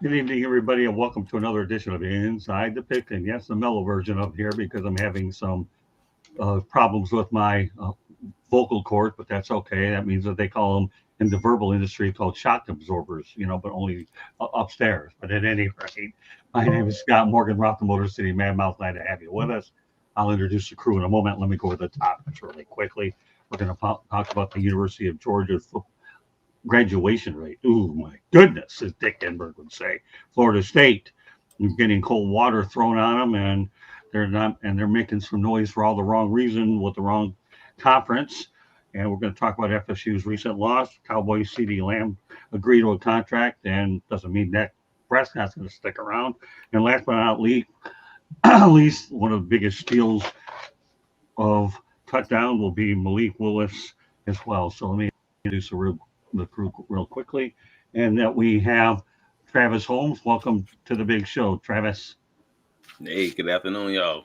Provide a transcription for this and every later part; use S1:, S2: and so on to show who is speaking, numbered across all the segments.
S1: Good evening, everybody, and welcome to another edition of Inside the Pick. And yes, the mellow version of here because I'm having some problems with my vocal cords, but that's okay. That means that they call them in the verbal industry called shock absorbers, but only upstairs. But at any rate, my name is Scott Morgan, Rock the Motor City Man Mouth. Glad to have you with us. I'll introduce the crew in a moment. Let me go over the topics really quickly. We're going to talk about the University of Georgia graduation rate. Ooh, my goodness, as Dick Enberg would say. Florida State, getting cold water thrown on them, and they're making some noise for all the wrong reason with the wrong conference. And we're going to talk about FSU's recent loss. Cowboys CeeDee Lamb agreed to a contract, and doesn't mean that Prescott's going to stick around. And last but not least, one of the biggest steals of touchdown will be Malik Willis as well. So let me introduce the crew real quickly, and that we have Travis Holmes. Welcome to the big show, Travis.
S2: Hey, good afternoon, y'all.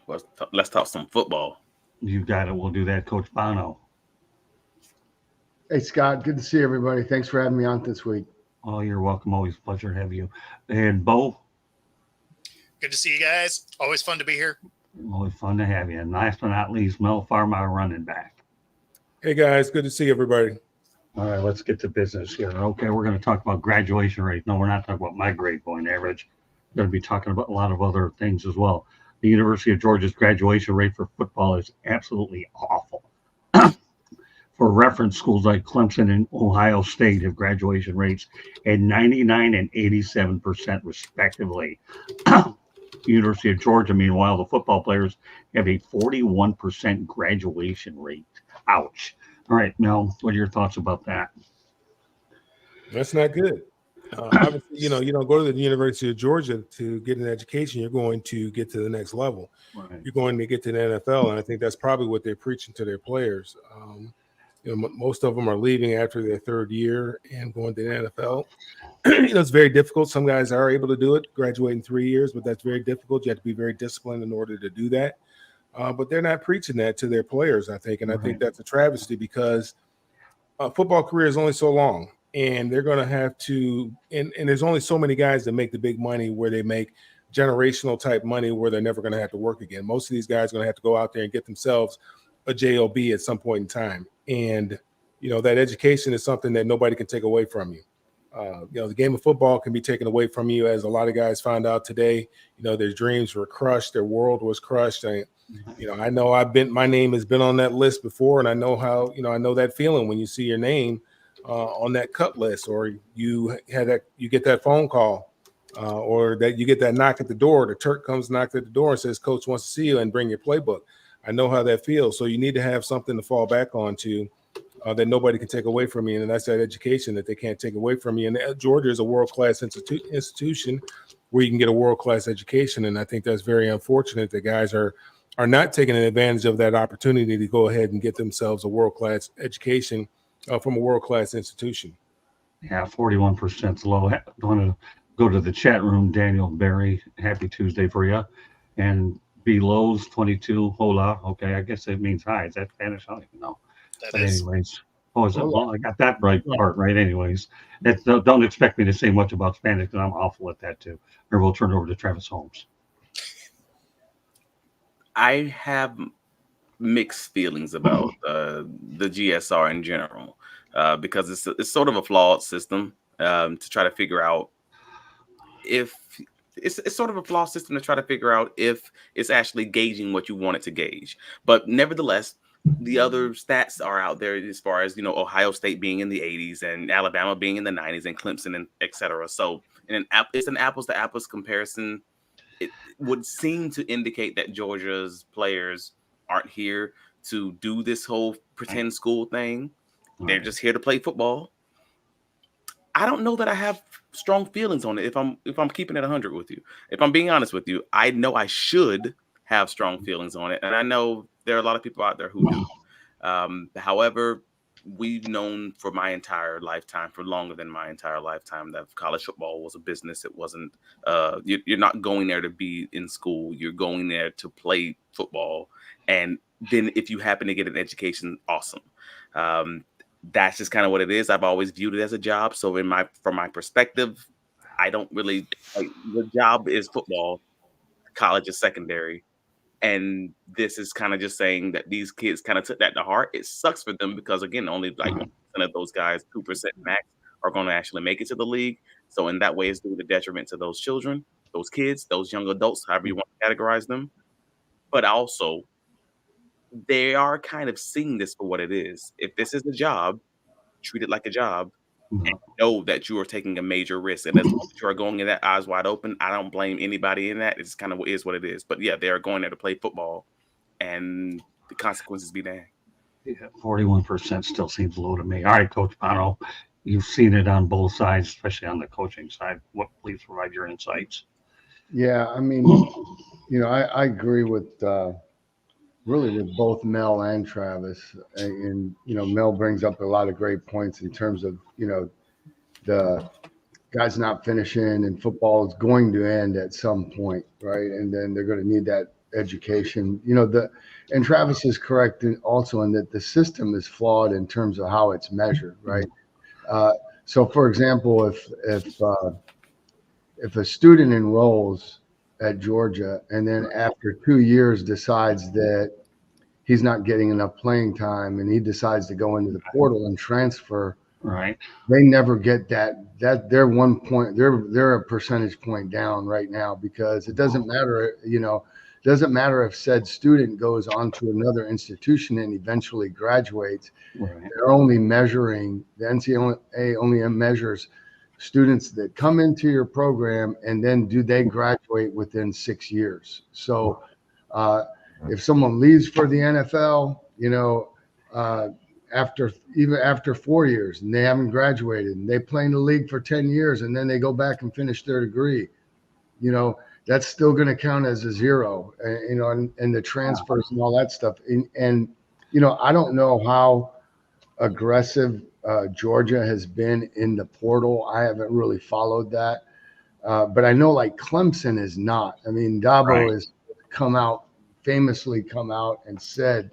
S2: Let's talk some football.
S1: You got it. We'll do that, Coach Bono.
S3: Hey, Scott. Good to see everybody. Thanks for having me on this week.
S1: Oh, you're welcome. Always a pleasure to have you. And Bo.
S4: Good to see you guys. Always fun to be here.
S1: Always fun to have you. And last but not least, Mel Farmer, our running back.
S5: Hey, guys. Good to see everybody.
S1: All right, let's get to business here. Okay, we're going to talk about graduation rate. No, we're not talking about my grade point average. We're going to be talking about a lot of other things as well. The University of Georgia's graduation rate for football is absolutely awful. For reference, schools like Clemson and Ohio State have graduation rates at 99 and 87% respectively. The University of Georgia, meanwhile, the football players have a 41% graduation rate. Ouch. All right, Mel, what are your thoughts about that?
S5: That's not good. Obviously, you don't go to the University of Georgia to get an education. You're going to get to the next level. Right. You're going to get to the NFL, and I think that's probably what they're preaching to their players. Most of them are leaving after their third year and going to the NFL. It's very difficult. Some guys are able to do it, graduate in 3 years, but that's very difficult. You have to be very disciplined in order to do that. But they're not preaching that to their players, I think. And I think that's a travesty because a football career is only so long. And they're going to have to and there's only so many guys that make the big money where they make generational type money where they're never going to have to work again. Most of these guys are going to have to go out there and get themselves a job at some point in time. And, that education is something that nobody can take away from you. The game of football can be taken away from you, as a lot of guys found out today. Their dreams were crushed. Their world was crushed. I know my name has been on that list before, and I know how, I know that feeling when you see your name on that cut list, or you get that phone call, or that you get that knock at the door. The Turk comes, knocks at the door and says, "Coach wants to see you and bring your playbook." I know how that feels. So you need to have something to fall back onto that nobody can take away from you, and that's that education that they can't take away from you. And Georgia is a world-class institution where you can get a world-class education, and I think that's very unfortunate that guys are not taking advantage of that opportunity to go ahead and get themselves a world-class education from a world-class institution.
S1: Yeah, 41% is low. I want to go to the chat room. Daniel Berry, happy Tuesday for you. And Belows 22, hola. Okay, I guess it means hi. Is that Spanish? I don't even know. But anyways, is it? Well, I got that right part right. Anyways, don't expect me to say much about Spanish because I'm awful at that too. Or we'll turn it over to Travis Holmes.
S2: I have mixed feelings about the GSR in general because it's sort of a flawed system to try to figure out if it's sort of a flawed system to try to figure out if it's actually gauging what you want it to gauge. But nevertheless, the other stats are out there as far as, Ohio State being in the 80s and Alabama being in the 90s and Clemson and et cetera. So it's an apples to apples comparison. It would seem to indicate that Georgia's players aren't here to do this whole pretend school thing. They're just here to play football. I don't know that I have strong feelings on it. If I'm keeping it 100 with you, if I'm being honest with you, I know I should have strong feelings on it, and I know there are a lot of people out there who do. However, we've known for my entire lifetime, for longer than my entire lifetime, that college football was a business. It wasn't. You're not going there to be in school. You're going there to play football, and then if you happen to get an education, awesome. That's just kind of what it is. I've always viewed it as a job. So from my perspective, I don't really like the job is football, college is secondary. And this is kind of just saying that these kids kind of took that to heart. It sucks for them because again, only like 1% of those guys, 2% max, are going to actually make it to the league. So in that way, it's doing a detriment to those children, those kids, those young adults, however you want to categorize them. But also, they are kind of seeing this for what it is. If this is a job, treat it like a job, and know that you are taking a major risk. And as long as you are going in that eyes wide open, I don't blame anybody in that. It's kind of is what it is. But yeah, they are going there to play football, and the consequences be damned.
S1: Yeah, 41% still seems low to me. All right, Coach Bono, you've seen it on both sides, especially on the coaching side. Please provide your insights.
S3: Yeah, I mean, I agree with really with both Mel and Travis. And Mel brings up a lot of great points in terms of, the guys not finishing, and football is going to end at some point, right? And then they're going to need that education. And Travis is correct also in that the system is flawed in terms of how it's measured, right? So, for example, if a student enrolls at Georgia and then after 2 years decides that he's not getting enough playing time and he decides to go into the portal and transfer,
S1: right?
S3: They never get that they're 1 point, they're a percentage point down right now, because it doesn't matter, doesn't matter if said student goes on to another institution and eventually graduates.
S1: Right.
S3: They're only measuring, the NCAA only measures students that come into your program, and then do they graduate within 6 years. So if someone leaves for the NFL, after 4 years and they haven't graduated, and they play in the league for 10 years and then they go back and finish their degree, that's still going to count as a zero, and the transfers and all that stuff. And I don't know how aggressive Georgia has been in the portal. I haven't really followed that. But I know like Clemson is not. I mean, Dabo has famously come out and said,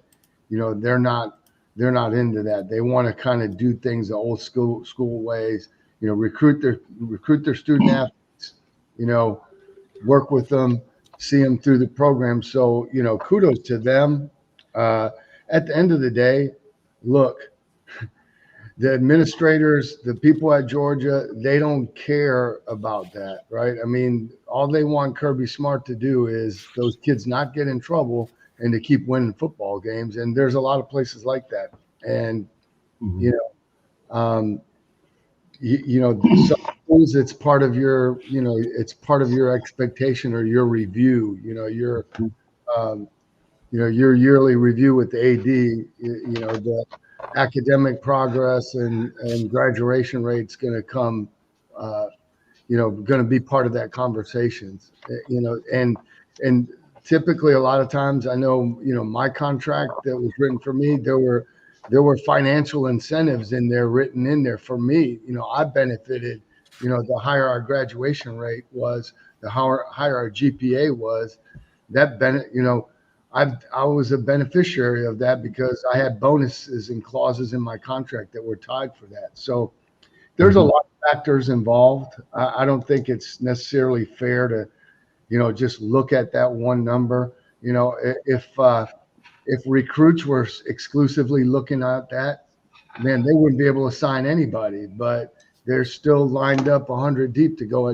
S3: they're not into that. They want to kind of do things the old school ways, recruit their student athletes, work with them, see them through the program. So, kudos to them. At the end of the day, look, the administrators, the people at Georgia, they don't care about that, right? I mean, all they want Kirby Smart to do is those kids not get in trouble and to keep winning football games. And there's a lot of places like that. And, some schools, it's part of your, it's part of your expectation or your review, your yearly review with the AD, the academic progress and graduation rate's going to come, going to be part of that conversations, and typically a lot of times I know, my contract that was written for me, there were financial incentives written in there for me. I benefited, the higher our graduation rate was, the higher our GPA was, I was a beneficiary of that because I had bonuses and clauses in my contract that were tied for that. So there's a lot of factors involved. I don't think it's necessarily fair to, just look at that one number. If recruits were exclusively looking at that, man, they wouldn't be able to sign anybody, but they're still lined up 100 deep to go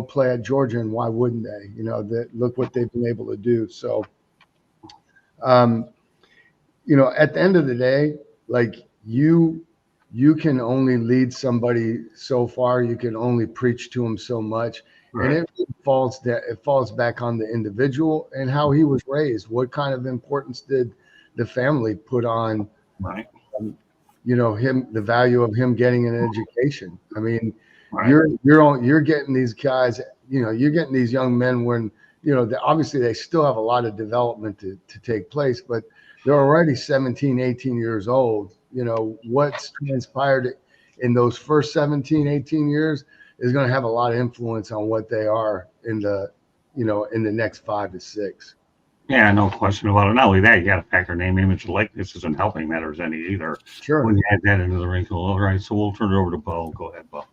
S3: play at Georgia. And why wouldn't they? Look what they've been able to do. So, at the end of the day, like you can only lead somebody so far. You can only preach to them so much. Right. And it falls back on the individual and how he was raised. What kind of importance did the family put on,
S1: right.
S3: Him, the value of him getting an education? I mean,
S1: right.
S3: You're getting these guys, you're getting these young men when, obviously they still have a lot of development to take place, but they're already 17, 18 years old. What's transpired in those first 17, 18 years is going to have a lot of influence on what they are in the next 5 to 6.
S1: Yeah, no question about it. Not only that, you got to factor name, image, likeness isn't helping matters any either.
S3: Sure.
S1: When you add that into the wrinkle. All right, so we'll turn it over to Bo. Go ahead, Bo.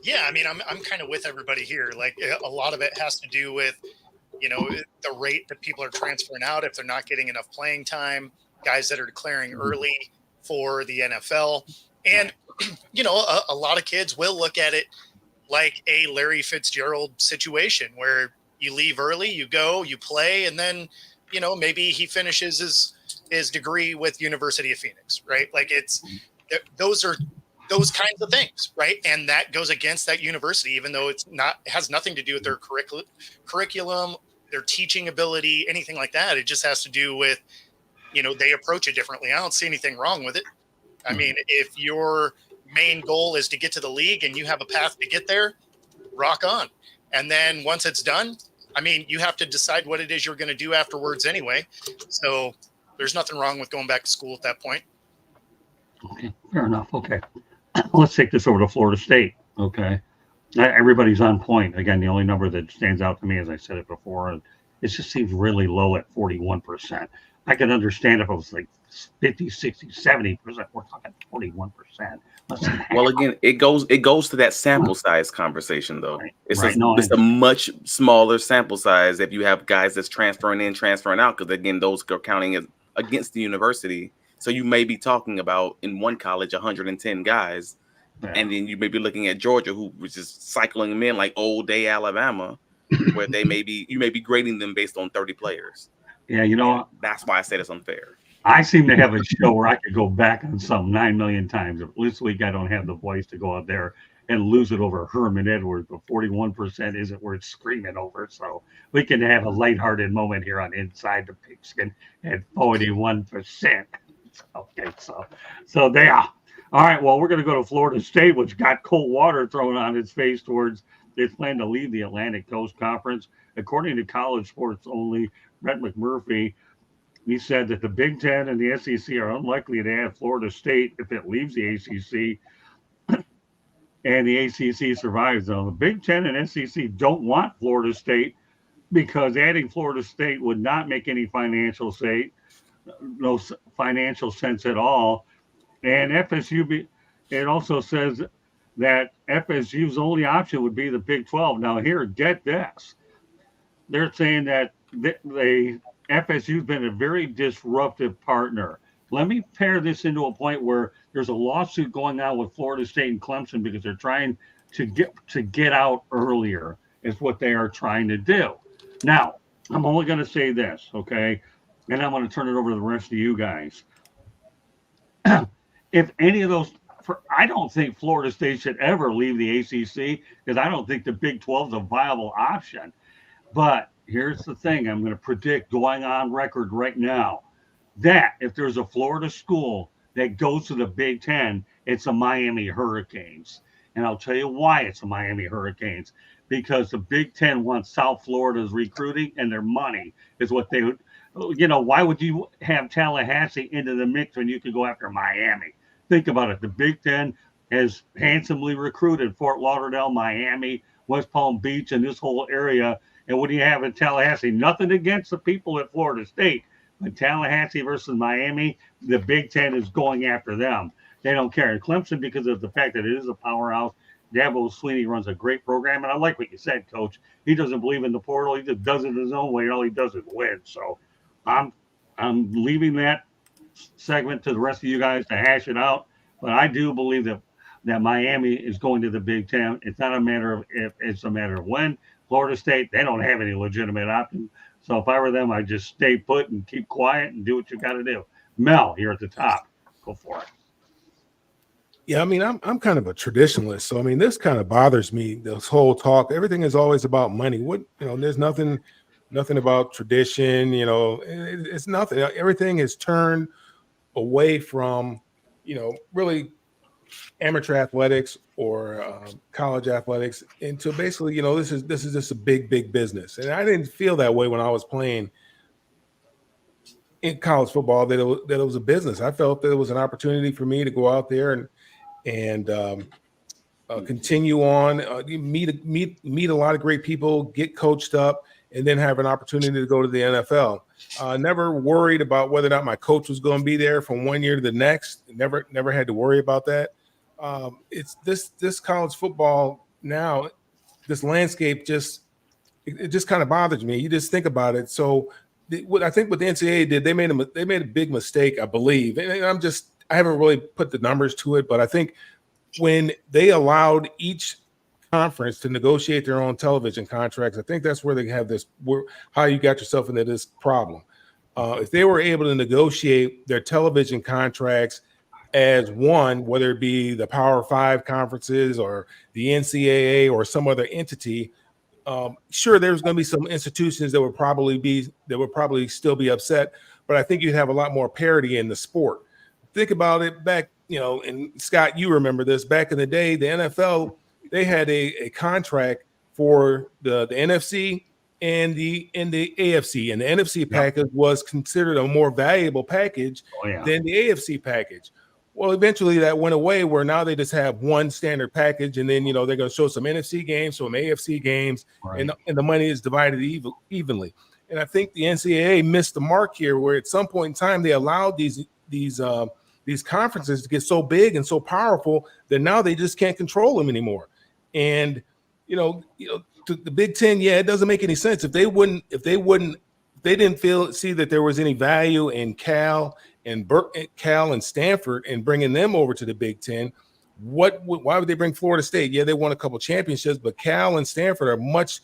S4: Yeah, I mean, I'm kind of with everybody here. Like a lot of it has to do with, the rate that people are transferring out if they're not getting enough playing time, guys that are declaring early for the NFL. And, a lot of kids will look at it like a Larry Fitzgerald situation where you leave early, you go, you play, and then, maybe he finishes his degree with University of Phoenix, right? Like those are those kinds of things, right? And that goes against that university, even though it has nothing to do with their curriculum, their teaching ability, anything like that. It just has to do with, they approach it differently. I don't see anything wrong with it. I mean, if your main goal is to get to the league and you have a path to get there, rock on. And then once it's done, I mean, you have to decide what it is you're going to do afterwards anyway. So there's nothing wrong with going back to school at that point.
S1: Okay, fair enough. Okay. Let's take this over to Florida State. Okay. Everybody's on point. Again, the only number that stands out to me, as I said it before, it just seems really low at 41%. I could understand if it was like 50, 60, 70%. We're talking 41%.
S2: Well, again, it goes to that sample size conversation, though.
S1: Right.
S2: It's
S1: Right.
S2: it's a much smaller sample size if you have guys that's transferring in, transferring out, because again, those are counting as against the university. So you may be talking about in one college 110 guys, and then you may be looking at Georgia, who was just cycling them in like old day Alabama, where you may be grading them based on 30 players.
S1: Yeah,
S2: that's why I said it's unfair.
S1: I seem to have a show where I could go back on something 9 million times. This week I don't have the voice to go out there and lose it over Herman Edwards, but 41% isn't worth screaming over. So we can have a lighthearted moment here on Inside the Pigskin at 41%. Okay, so there. All right, well, we're going to go to Florida State, which got cold water thrown on its face towards its plan to leave the Atlantic Coast Conference. According to College Sports Only, Brett McMurphy, he said that the Big Ten and the SEC are unlikely to add Florida State if it leaves the ACC and the ACC survives. Though the Big Ten and SEC don't want Florida State because adding Florida State would not make any financial sense at all. And FSU, it also says that FSU's only option would be the Big 12. Now here, get this. They're saying that FSU's been a very disruptive partner. Let me pair this into a point where there's a lawsuit going on with Florida State and Clemson because they're trying to get out earlier is what they are trying to do. Now, I'm only going to say this, okay? And I'm going to turn it over to the rest of you guys. If any of those, I don't think Florida State should ever leave the ACC because I don't think the Big 12 is a viable option. But here's the thing I'm going to predict going on record right now that if there's a Florida school that goes to the Big 10, it's the Miami Hurricanes. And I'll tell you why it's the Miami Hurricanes. Because the Big 10 wants South Florida's recruiting and their money is what they would. Why would you have Tallahassee into the mix when you could go after Miami? Think about it. The Big 10 has handsomely recruited Fort Lauderdale, Miami, West Palm Beach, and this whole area. And what do you have in Tallahassee? Nothing against the people at Florida State, but Tallahassee versus Miami, the Big 10 is going after them. They don't care. And Clemson, because of the fact that it is a powerhouse, Dabo Swinney runs a great program. And I like what you said, Coach. He doesn't believe in the portal. He just does it his own way. All he does is win. So I'm leaving that segment to the rest of you guys to hash it out. But I do believe that Miami is going to the Big 10. It's not a matter of if, it's a matter of when. Florida State, they don't have any legitimate option. So if I were them, I'd just stay put and keep quiet and do what you got to do. Mel, here at the top. Go for it.
S5: Yeah, I mean, I'm kind of a traditionalist. So, I mean, this kind of bothers me, this whole talk. Everything is always about money. There's nothing about tradition, it's nothing. Everything is turned away from, really amateur athletics or college athletics into basically, this is just a big business. And I didn't feel that way when I was playing in college football, that it was a business. I felt that it was an opportunity for me to go out there and continue on, meet a lot of great people, get coached up, and then have an opportunity to go to the NFL. Never worried about whether or not my coach was going to be there from one year to the next. Never had to worry about that. It's this college football now this landscape it just kind of bothers me. You just think about it. So what I think what the NCAA did, they made a big mistake, I believe. And I haven't really put the numbers to it, but I think when they allowed each conference to negotiate their own television contracts, I think that's where they have how you got yourself into this problem. If they were able to negotiate their television contracts as one, whether it be the Power 5 conferences or the NCAA or some other entity, sure, there's going to be some institutions that would probably still be upset, but I think you'd have a lot more parity in the sport. Think about it back, and Scott, you remember this, back in the day, the NFL, they had a contract for the NFC and the AFC, and the NFC package was considered a more valuable package than the AFC package. Well, eventually that went away, where now they just have one standard package, and then they're going to show some NFC games, some AFC games, and the money is divided evenly. And I think the NCAA missed the mark here, where at some point in time they allowed these conferences to get so big and so powerful that now they just can't control them anymore. And the Big Ten, it doesn't make any sense if they didn't see that there was any value in Cal and Stanford and bringing them over to the Big Ten. Why would they bring Florida State? Yeah, they won a couple championships, but Cal and Stanford are much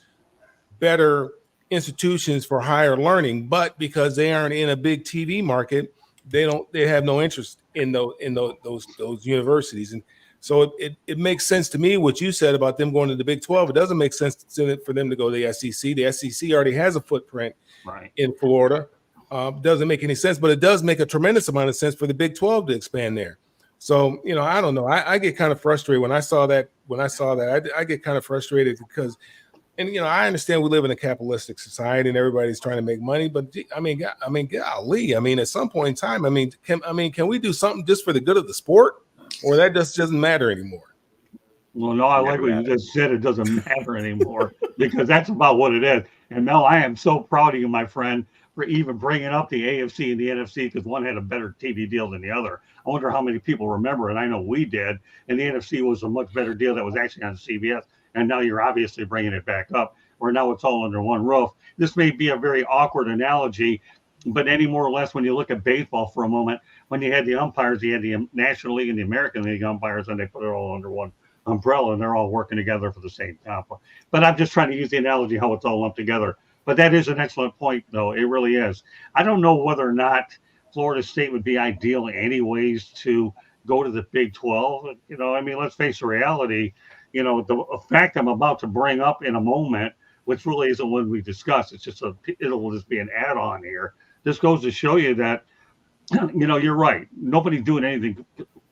S5: better institutions for higher learning. But because they aren't in a big TV market, they have no interest in those universities. And so it makes sense to me what you said about them going to the Big 12. It doesn't make sense for them to go to the SEC. The SEC already has a footprint in Florida. Doesn't make any sense, but it does make a tremendous amount of sense for the Big 12 to expand there. So, I don't know. I get kind of frustrated when I saw that. I get kind of frustrated because, I understand we live in a capitalistic society and everybody's trying to make money, but golly, at some point in time, can we do something just for the good of the sport, or that just doesn't matter anymore?
S1: Well, no, I like what you just said. It doesn't matter anymore because that's about what it is. And Mel, I am so proud of you, my friend, for even bringing up the AFC and the NFC, because one had a better TV deal than the other. I wonder how many people remember it. I know we did. And the NFC was a much better deal that was actually on CBS. And now you're obviously bringing it back up, where now it's all under one roof. This may be a very awkward analogy, but any more or less, when you look at baseball for a moment, when you had the umpires, you had the National League and the American League umpires, and they put it all under one umbrella, and they're all working together for the same comp. But I'm just trying to use the analogy how it's all lumped together. But that is an excellent point, though. It really is. I don't know whether or not Florida State would be ideal anyways to go to the Big 12. Let's face the reality. The fact I'm about to bring up in a moment, which really isn't what we discussed. It's just it'll just be an add-on here. This goes to show you that, you're right. Nobody's doing anything.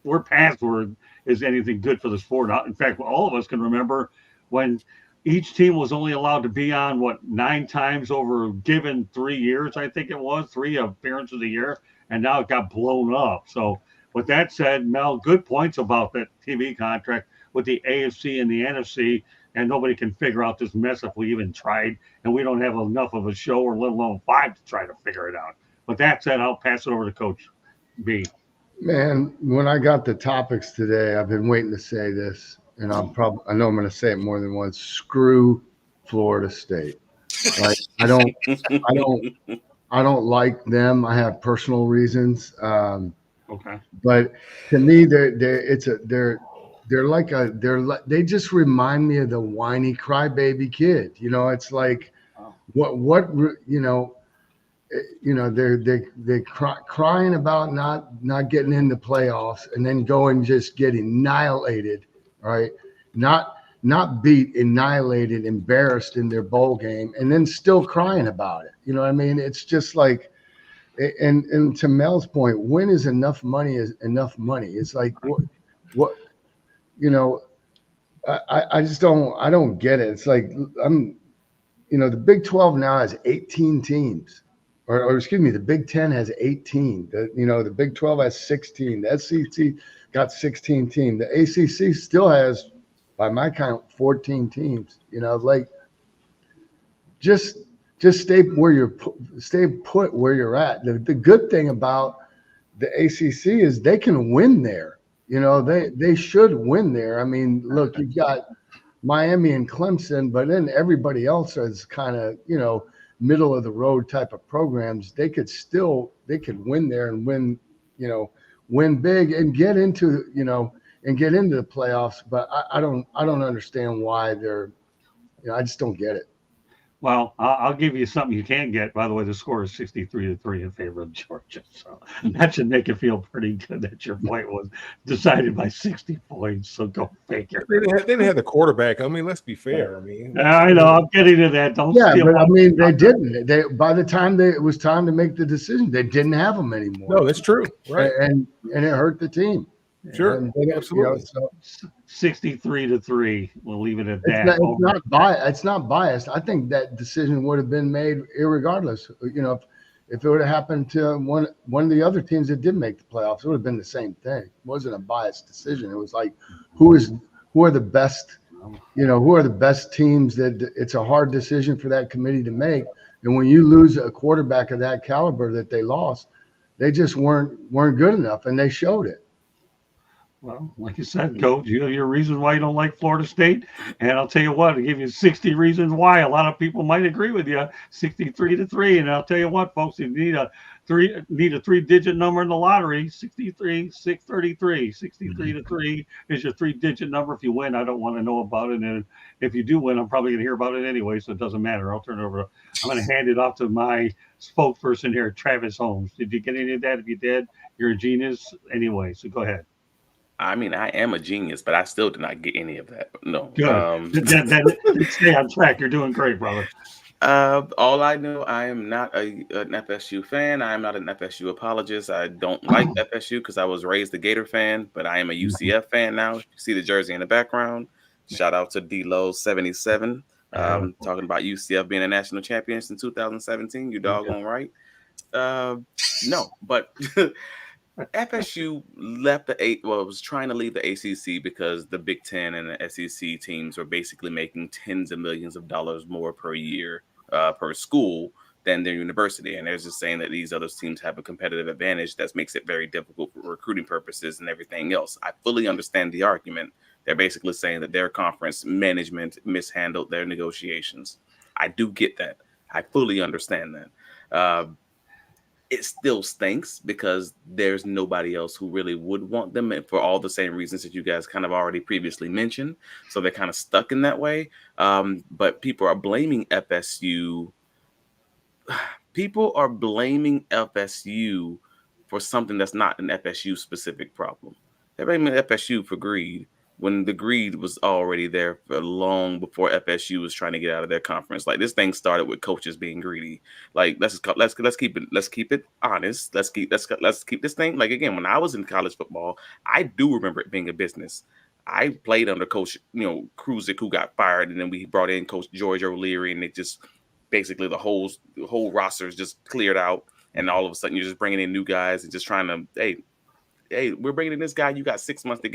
S1: We're past where is anything good for the sport. In fact, all of us can remember when each team was only allowed to be on 9 times over given 3 years. I think it was 3 appearances a year, and now it got blown up. So with that said, Mel, good points about that TV contract with the AFC and the NFC, and nobody can figure out this mess if we even tried, and we don't have enough of a show, or let alone 5 to try to figure it out. With that said, I'll pass it over to Coach B.
S3: Man, when I got the topics today, I've been waiting to say this, and I know I'm going to say it more than once. Screw Florida State. Like, I don't like them. I have personal reasons.
S1: Okay.
S3: But to me, they just remind me of the whiny crybaby kid. It's like, they're crying about not getting into playoffs and then going just getting annihilated, right? Not beat, annihilated, embarrassed in their bowl game, and then still crying about it. It's just like, and to Mel's point, when is enough money is enough money? It's like what I just don't get it. It's like the Big 12 now has 18 teams. Or excuse me, the Big 10 has 18. The Big 12 has 16. The SEC got 16 teams. The ACC still has, by my count, 14 teams. Just stay put where you're at. The good thing about the ACC is they can win there. They should win there. Look, you've got Miami and Clemson, but then everybody else is kind of, middle of the road type of programs. They could win there and win big and get into, the playoffs. But I don't understand why they're, I just don't get it.
S1: Well, I'll give you something you can get. By the way, the score is 63-3 in favor of Georgia. So that should make you feel pretty good that your point was decided by 60 points. So go figure.
S5: They didn't have the quarterback. I mean, let's be fair. I mean,
S1: I know. I'm getting to that. Don't steal
S3: but I
S1: my-
S3: mean, they didn't. They by the time it was time to make the decision, they didn't have them anymore.
S5: no, that's true. Right.
S3: And it hurt the team.
S5: Sure.
S3: And they-
S5: Absolutely.
S3: so
S1: 63-3. We'll leave it at that.
S3: it's not biased. I think that decision would have been made irregardless. If it would have happened to one of the other teams that did make the playoffs, it would have been the same thing. It wasn't a biased decision. It was like, who are the best, who are the best teams that it's a hard decision for that committee to make. And when you lose a quarterback of that caliber that they lost, they just weren't good enough, and they showed it.
S1: Well, like you said, Coach, you have your reasons why you don't like Florida State. And I'll tell you what, I'll give you 60 reasons why. A lot of people might agree with you. 63-3. And I'll tell you what, folks, you need a three-digit number in the lottery. 63, 633. 63-3 is your three-digit number. If you win, I don't want to know about it. And if you do win, I'm probably going to hear about it anyway, so it doesn't matter. I'll turn it over. I'm going to hand it off to my spokesperson here, Travis Holmes. Did you get any of that? If you did, you're a genius anyway. So go ahead.
S2: I mean, I am a genius, but I still did not get any of that. No.
S1: Good. Stay on track. You're doing great, brother.
S2: All I know, I am not an FSU fan. I am not an FSU apologist. I don't like FSU because I was raised a Gator fan, but I am a UCF fan now. You see the jersey in the background. Shout out to D-Lo 77. Talking about UCF being a national champion in 2017. You doggone right. No, but FSU left was trying to leave the ACC because the Big Ten and the SEC teams were basically making tens of millions of dollars more per year per school than their university. And they're just saying that these other teams have a competitive advantage that makes it very difficult for recruiting purposes and everything else. I fully understand the argument. They're basically saying that their conference management mishandled their negotiations. I do get that. I fully understand that. It still stinks because there's nobody else who really would want them, and for all the same reasons that you guys kind of already previously mentioned. So they're kind of stuck in that way. But people are blaming FSU. People are blaming FSU for something that's not an FSU specific problem. They're blaming FSU for greed, when the greed was already there for long before FSU was trying to get out of their conference. Like, this thing started with coaches being greedy. Like, let's keep it honest. Let's keep this thing. Like, again, when I was in college football, I do remember it being a business. I played under Coach, Kruzik, who got fired, and then we brought in Coach George O'Leary, and it just basically the whole roster is just cleared out, and all of a sudden you're just bringing in new guys and just trying to, hey, we're bringing in this guy. You got 6 months to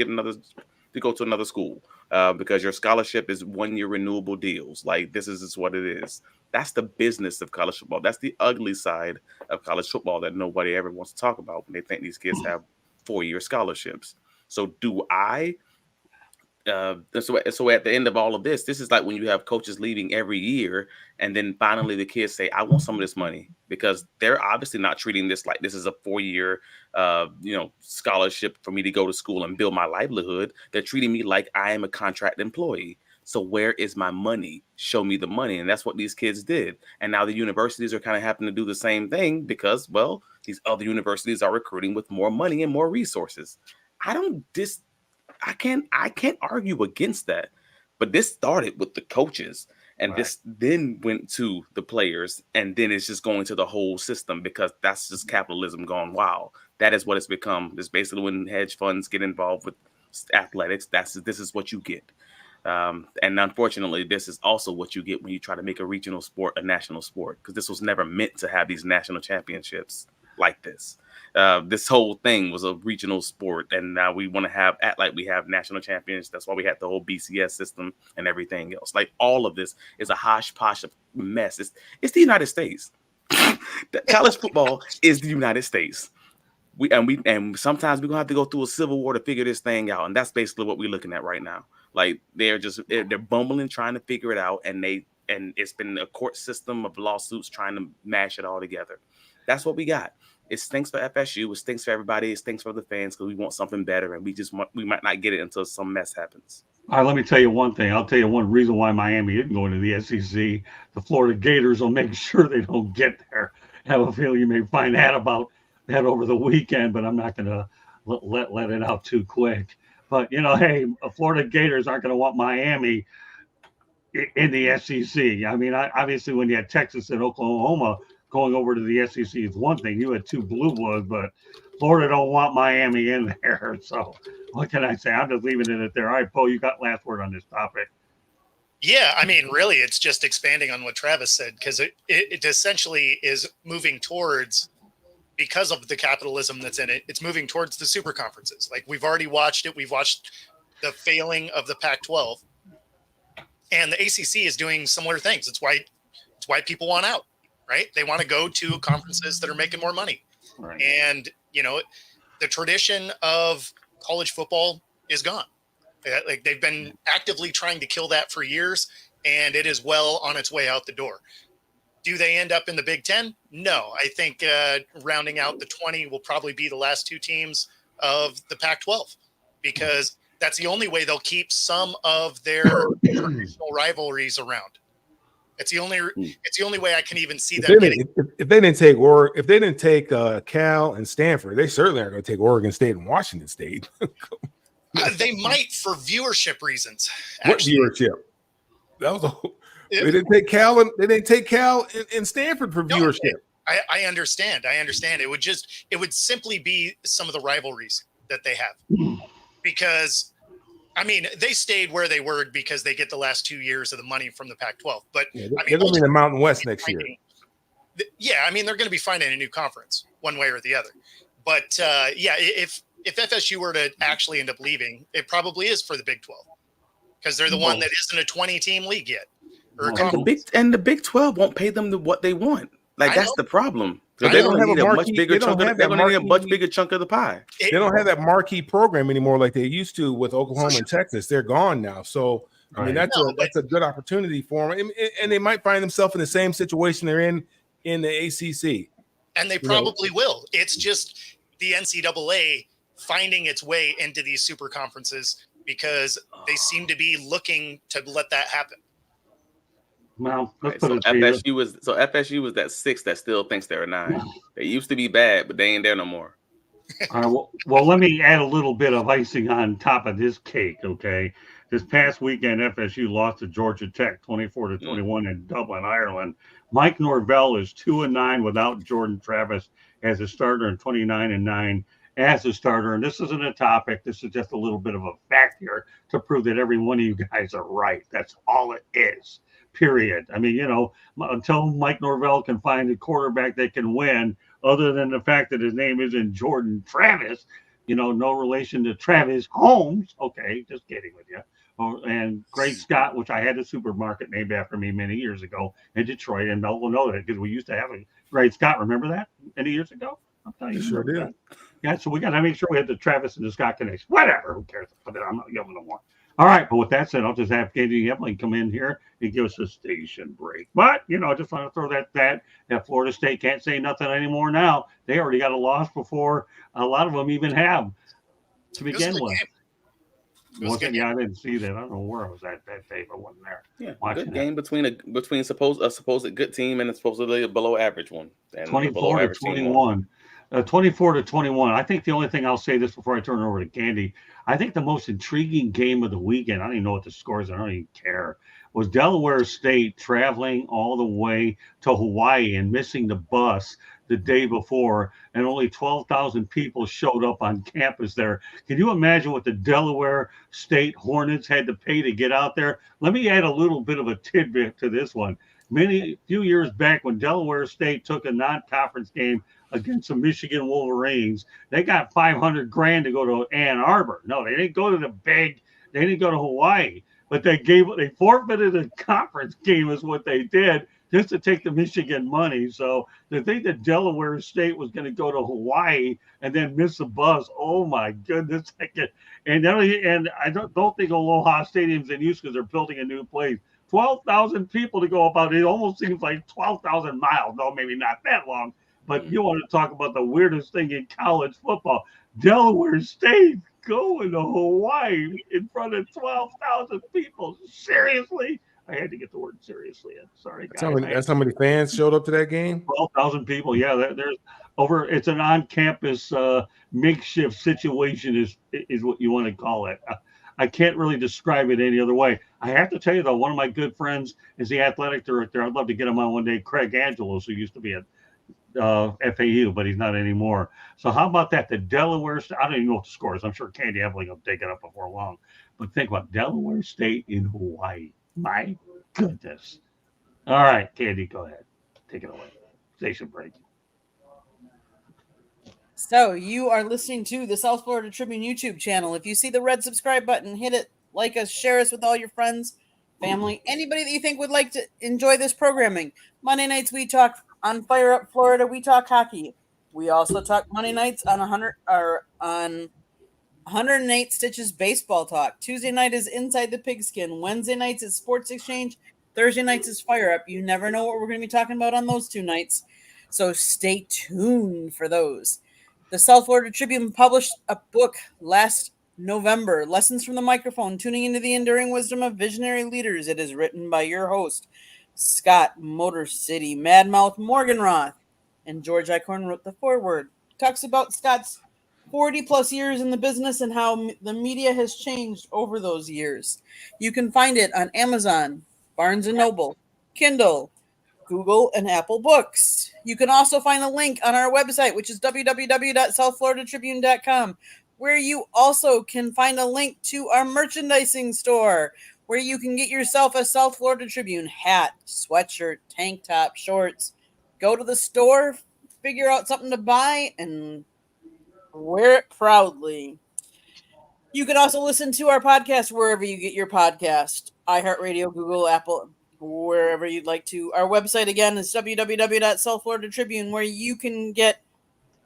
S2: go to another school because your scholarship is 1 year renewable deals. Like, this is what it is. That's the business of college football. That's the ugly side of college football that nobody ever wants to talk about when they think these kids have 4-year scholarships. So do I? So at the end of all of this is like when you have coaches leaving every year, and then finally the kids say, I want some of this money, because they're obviously not treating this like this is a 4-year scholarship for me to go to school and build my livelihood. They're treating me like I am a contract employee. So where is my money? Show me the money. And that's what these kids did. And now the universities are kind of having to do the same thing because, well, these other universities are recruiting with more money and more resources. I can't argue against that, but this started with the coaches, and right. This then went to the players, and then it's just going to the whole system, because that's just capitalism gone wild. That is what it's become. It's basically when hedge funds get involved with athletics. This is what you get, and unfortunately, this is also what you get when you try to make a regional sport a national sport, because this was never meant to have these national championships like this. This whole thing was a regional sport, and now we want to act like we have national champions. That's why we had the whole BCS system and everything else. Like, all of this is a hodgepodge of mess. It's the United States. College football is the United States. and sometimes we're gonna have to go through a civil war to figure this thing out, and that's basically what we're looking at right now. Like they're bumbling trying to figure it out, and it's been a court system of lawsuits trying to mash it all together. That's what we got. It stinks for FSU. It stinks for everybody. It stinks for the fans because we want something better, and we might not get it until some mess happens.
S1: All right, let me tell you one thing. I'll tell you one reason why Miami isn't going to the SEC. The Florida Gators will make sure they don't get there. I have a feeling you may find that about that over the weekend, but I'm not going to let it out too quick. But, hey, Florida Gators aren't going to want Miami in the SEC. I mean, obviously when you had Texas and Oklahoma going over to the SEC is one thing. You had two blue bloods, but Florida don't want Miami in there. So what can I say? I'm just leaving it there. All right, Poe, you got last word on this topic.
S4: Yeah, I mean, really, it's just expanding on what Travis said, because it essentially is moving towards, because of the capitalism that's in it, it's moving towards the super conferences. Like we've already watched it. We've watched the failing of the Pac-12, and the ACC is doing similar things. It's why people want out, right? They want to go to conferences that are making more money.
S1: Right.
S4: And, the tradition of college football is gone. Like they've been actively trying to kill that for years, and it is well on its way out the door. Do they end up in the Big Ten? No. I think rounding out the 20 will probably be the last two teams of the Pac-12, because that's the only way they'll keep some of their traditional rivalries around. It's the only way I can even see them getting.
S5: If they didn't take Cal and Stanford, they certainly aren't going to take Oregon State and Washington State.
S4: They might for viewership reasons.
S5: What viewership? That was they didn't take Cal and Stanford for viewership.
S4: I understand. It would simply be some of the rivalries that they have, because I mean, they stayed where they were because they get the last 2 years of the money from the Pac-12. But
S5: they're going to be in the Mountain West next year.
S4: Yeah, I mean, they're going to be finding a new conference one way or the other. But if FSU were to actually end up leaving, it probably is for the Big 12, because they're the one that isn't a 20-team league yet.
S2: And the Big 12 won't pay them what they want. Like that's the problem. So they don't have a much bigger chunk. They're going to need a much bigger chunk of the pie.
S5: They don't have that marquee program anymore like they used to with Oklahoma and Texas. They're gone now. So I mean, that's a good opportunity for them, and they might find themselves in the same situation they're in the ACC.
S4: And they probably will. It's just the NCAA finding its way into these super conferences, because they seem to be looking to let that happen.
S1: Well,
S2: FSU was that 6 that still thinks they're a 9. They used to be bad, but they ain't there no more.
S1: All right, well, let me add a little bit of icing on top of this cake, okay? This past weekend, FSU lost to Georgia Tech 24-21 in Dublin, Ireland. Mike Norvell is 2-9 without Jordan Travis as a starter, and 29-9 as a starter. And this isn't a topic. This is just a little bit of a fact here to prove that every one of you guys are right. That's all it is. Period. I mean, until Mike Norvell can find a quarterback that can win, other than the fact that his name isn't Jordan Travis, no relation to Travis Holmes. Okay, just kidding with you. And Greg Scott, which I had a supermarket named after me many years ago in Detroit, and Mel will know that because we used to have a Greg Scott. Remember that many years ago? I'm telling you,
S5: sure did.
S1: Yeah, so we got to make sure we have the Travis and the Scott connection. Whatever, who cares? But I'm not yelling no more. All right, but with that said, I'll just have Katie Epling come in here and give us a station break. But, I just want to throw that Florida State can't say nothing anymore now. They already got a loss before a lot of them even have to begin with. Yeah, I didn't see that. I don't know where I was at that day, but wasn't there.
S2: Yeah, good game between a supposed good team and a supposedly a below average one.
S1: 24-21. 24-21. I think the only thing I'll say this before I turn it over to Candy, I think the most intriguing game of the weekend, I don't even know what the score is, I don't even care, was Delaware State traveling all the way to Hawaii and missing the bus the day before, and only 12,000 people showed up on campus there. Can you imagine what the Delaware State Hornets had to pay to get out there? Let me add a little bit of a tidbit to this one. Few years back, when Delaware State took a non-conference game against the Michigan Wolverines, they got $500,000 to go to Ann Arbor. No, they didn't go to they didn't go to Hawaii, but they forfeited a conference game is what they did just to take the Michigan money. So to think that Delaware State was going to go to Hawaii and then miss the bus, oh my goodness! And I don't think Aloha Stadium's in use because they're building a new place. 12,000 people to go about. It almost seems like 12,000 miles. No, maybe not that long. But you want to talk about the weirdest thing in college football. Delaware State going to Hawaii in front of 12,000 people. Seriously? I had to get the word seriously in. Sorry, guys.
S5: That's how many fans showed up to that game?
S1: 12,000 people. Yeah, there's over. It's an on-campus makeshift situation is what you want to call it. I can't really describe it any other way. I have to tell you, though, one of my good friends is the athletic director. I'd love to get him on one day, Craig Angelos, who used to be at FAU, but he's not anymore. So how about that? The Delaware State, I don't even know what the score is. I'm sure Candy Eveling will take it up before long. But think about Delaware State in Hawaii. My goodness. All right, Candy, go ahead. Take it away. Station break.
S6: So you are listening to the South Florida Tribune YouTube channel. If you see the red subscribe button, hit it, like us, share us with all your friends, family, anybody that you think would like to enjoy this programming. Monday nights we talk on Fire Up Florida. We talk hockey. We also talk Monday nights on 108 Stitches baseball talk. Tuesday night is Inside the Pigskin. Wednesday nights is Sports Exchange. Thursday nights is Fire Up. You never know what we're going to be talking about on those 2 nights, so stay tuned for those. The South Florida Tribune published a book last November, Lessons from the Microphone, Tuning into the Enduring Wisdom of Visionary Leaders. It is written by your host, Scott Motor City Madmouth Morganroth, and George Eichhorn wrote the foreword. Talks about Scott's 40 plus years in the business and how the media has changed over those years. You can find it on Amazon, Barnes & Noble, Kindle, Google, and Apple Books. You can also find a link on our website, which is www.southfloridatribune.com, where you also can find a link to our merchandising store, where you can get yourself a South Florida Tribune hat, sweatshirt, tank top, shorts. Go to the store, figure out something to buy, and wear it proudly. You can also listen to our podcast wherever you get your podcast, iHeartRadio, Google, Apple, wherever you'd like to. Our website, again, is www.southfloridatribune, where you can get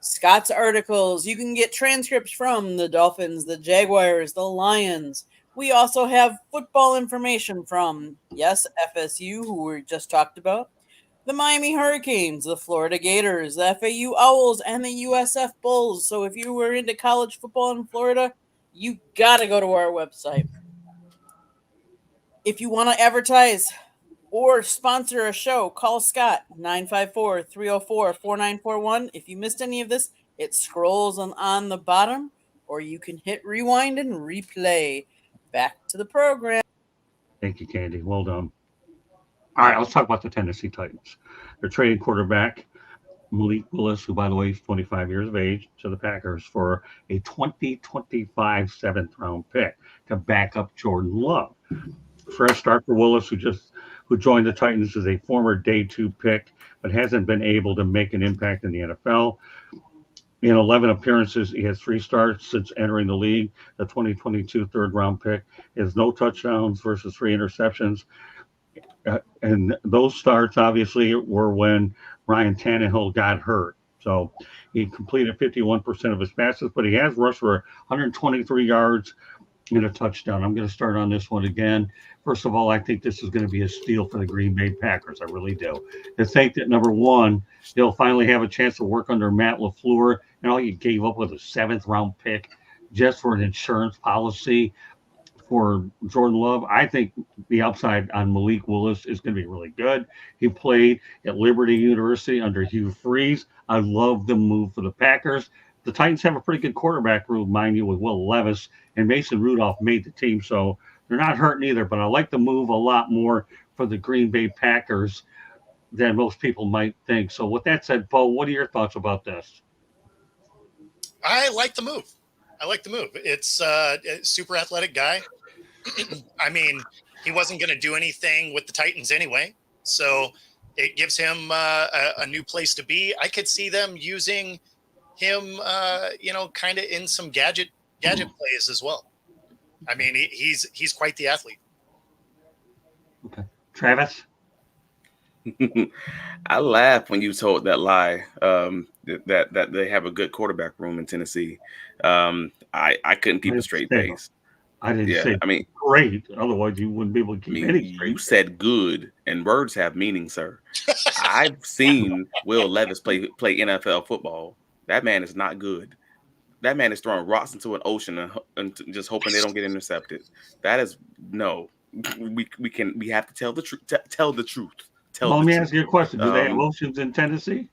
S6: Scott's articles. You can get transcripts from the Dolphins, the Jaguars, the Lions. We also have football information from, yes, FSU, who we just talked about, the Miami Hurricanes, the Florida Gators, the FAU Owls, and the USF Bulls. So if you were into college football in Florida, you got to go to our website. If you want to advertise or sponsor a show, call Scott, 954-304-4941. If you missed any of this, it scrolls on the bottom, or you can hit rewind and replay. Back to the program.
S1: Thank you, Candy. Well done. All right, let's talk about the Tennessee Titans. They're trading quarterback Malik Willis, who, by the way, is 25 years of age, to the Packers for a 2025 7th-round pick to back up Jordan Love. Fresh start for Willis, who joined the Titans as a former day 2 pick, but hasn't been able to make an impact in the NFL. In 11 appearances, he has 3 starts since entering the league. The 2022 3rd-round pick has no touchdowns versus 3 interceptions. And those starts, obviously, were when Ryan Tannehill got hurt. So he completed 51% of his passes, but he has rushed for 123 yards and a touchdown. I'm going to start on this one again. First of all, I think this is going to be a steal for the Green Bay Packers. I really do. To think that, number one, they'll finally have a chance to work under Matt LaFleur, and all you gave up was a 7th-round pick just for an insurance policy for Jordan Love. I think the upside on Malik Willis is going to be really good. He played at Liberty University under Hugh Freeze. I love the move for the Packers. The Titans have a pretty good quarterback room, mind you, with Will Levis, and Mason Rudolph made the team, so they're not hurting either, but I like the move a lot more for the Green Bay Packers than most people might think. So with that said, Bo, what are your thoughts about this?
S4: I like the move. It's a super athletic guy. I mean, he wasn't going to do anything with the Titans anyway, so it gives him a new place to be. I could see them using him, kind of in some gadget plays as well. I mean, he's quite the athlete.
S1: Okay. Travis?
S2: I laughed when you told that lie. That they have a good quarterback room in Tennessee. I couldn't keep a straight face.
S1: I didn't
S2: Yeah,
S1: say
S2: I mean,
S1: great. Otherwise, you wouldn't be able to keep any straight.
S2: you said good, and words have meaning, sir. I've seen Will Levis play NFL football. That man is not good. That man is throwing rocks into an ocean and just hoping they don't get intercepted. That is no. We have to tell the truth. Tell the truth.
S1: Well, let
S2: The
S1: me
S2: truth.
S1: ask you a question. Do they have oceans in Tennessee?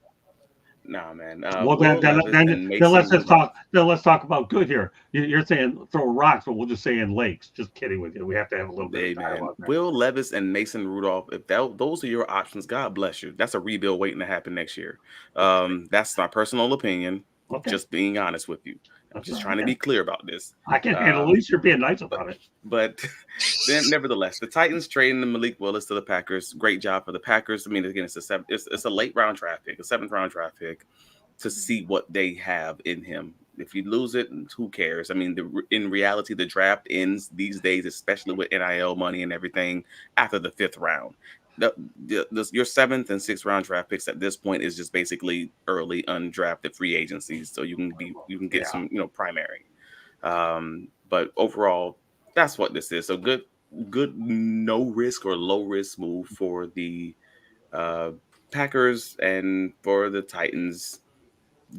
S2: Nah, man.
S1: Well,
S2: Will
S1: then
S2: Levis and Mason
S1: let's just
S2: Rudolph.
S1: talk. Then let's talk about good here. You're saying throw rocks, but we'll just say in lakes. Just kidding with you. We have to have a little
S2: Hey,
S1: bit of
S2: man.
S1: dialogue there.
S2: Will Levis and Mason Rudolph. If those are your options, God bless you. That's a rebuild waiting to happen next year. That's my personal opinion.
S1: Okay.
S2: Just being honest with you. I'm just trying to be clear about this.
S1: I can handle. At least you're being nice about it.
S2: But then, nevertheless, the Titans trading the Malik Willis to the Packers. Great job for the Packers. I mean, again, it's a late round draft pick, a 7th round draft pick, to see what they have in him. If you lose it, who cares? I mean, in reality, the draft ends these days, especially with NIL money and everything, after the 5th round. Your 7th and 6th round draft picks at this point is just basically early undrafted free agencies, so you can get some primary. But overall, that's what this is. So good no risk or low risk move for the Packers, and for the Titans,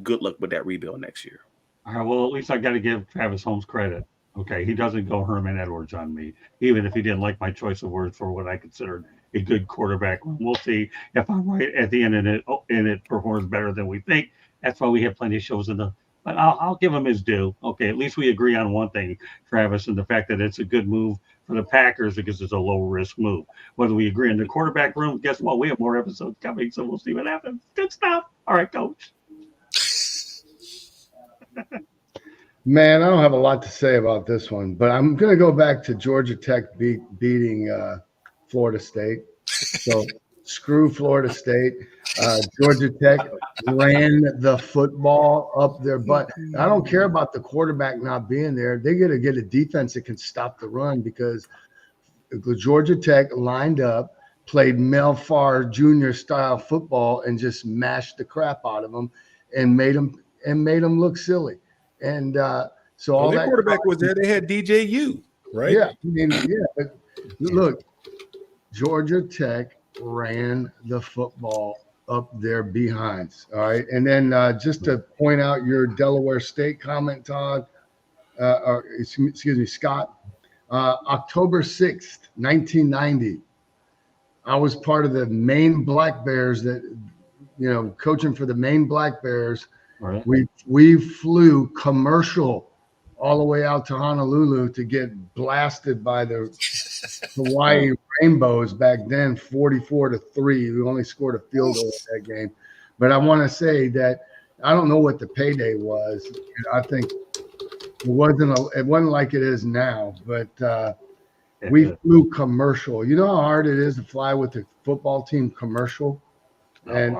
S2: good luck with that rebuild next year.
S1: All right. Well, at least I got to give Travis Holmes credit. Okay, he doesn't go Herman Edwards on me, even if he didn't like my choice of words for what I considered a good quarterback. We'll see if I'm right at the end and it performs better than we think. That's why we have plenty of shows but I'll give him his due. Okay, at least we agree on one thing, Travis, and the fact that it's a good move for the Packers because it's a low risk move. Whether we agree in the quarterback room, guess what? We have more episodes coming, so we'll see what happens. Good stuff. All right, Coach.
S3: Man, I don't have a lot to say about this one, but I'm going to go back to Georgia Tech beating Florida State. So screw Florida State. Georgia Tech ran the football up their butt. I don't care about the quarterback not being there. They got to get a defense that can stop the run, because Georgia Tech lined up, played Mel Farr Jr. style football, and just mashed the crap out of them and made them look silly. And so all that
S5: quarterback was there. They had DJU, right?
S3: Yeah, I mean, yeah. But look, Georgia Tech ran the football up their behinds. All right, and then just to point out your Delaware State comment, Todd, or excuse me, Scott. October 6th, 1990. I was part of the Maine Black Bears coaching for the Maine Black Bears.
S1: Right.
S3: We flew commercial all the way out to Honolulu to get blasted by the Hawaii Rainbows back then, 44-3. We only scored a field goal in that game. But I want to say that I don't know what the payday was. I think it wasn't like it is now, but we flew commercial. You know how hard it is to fly with the football team commercial? And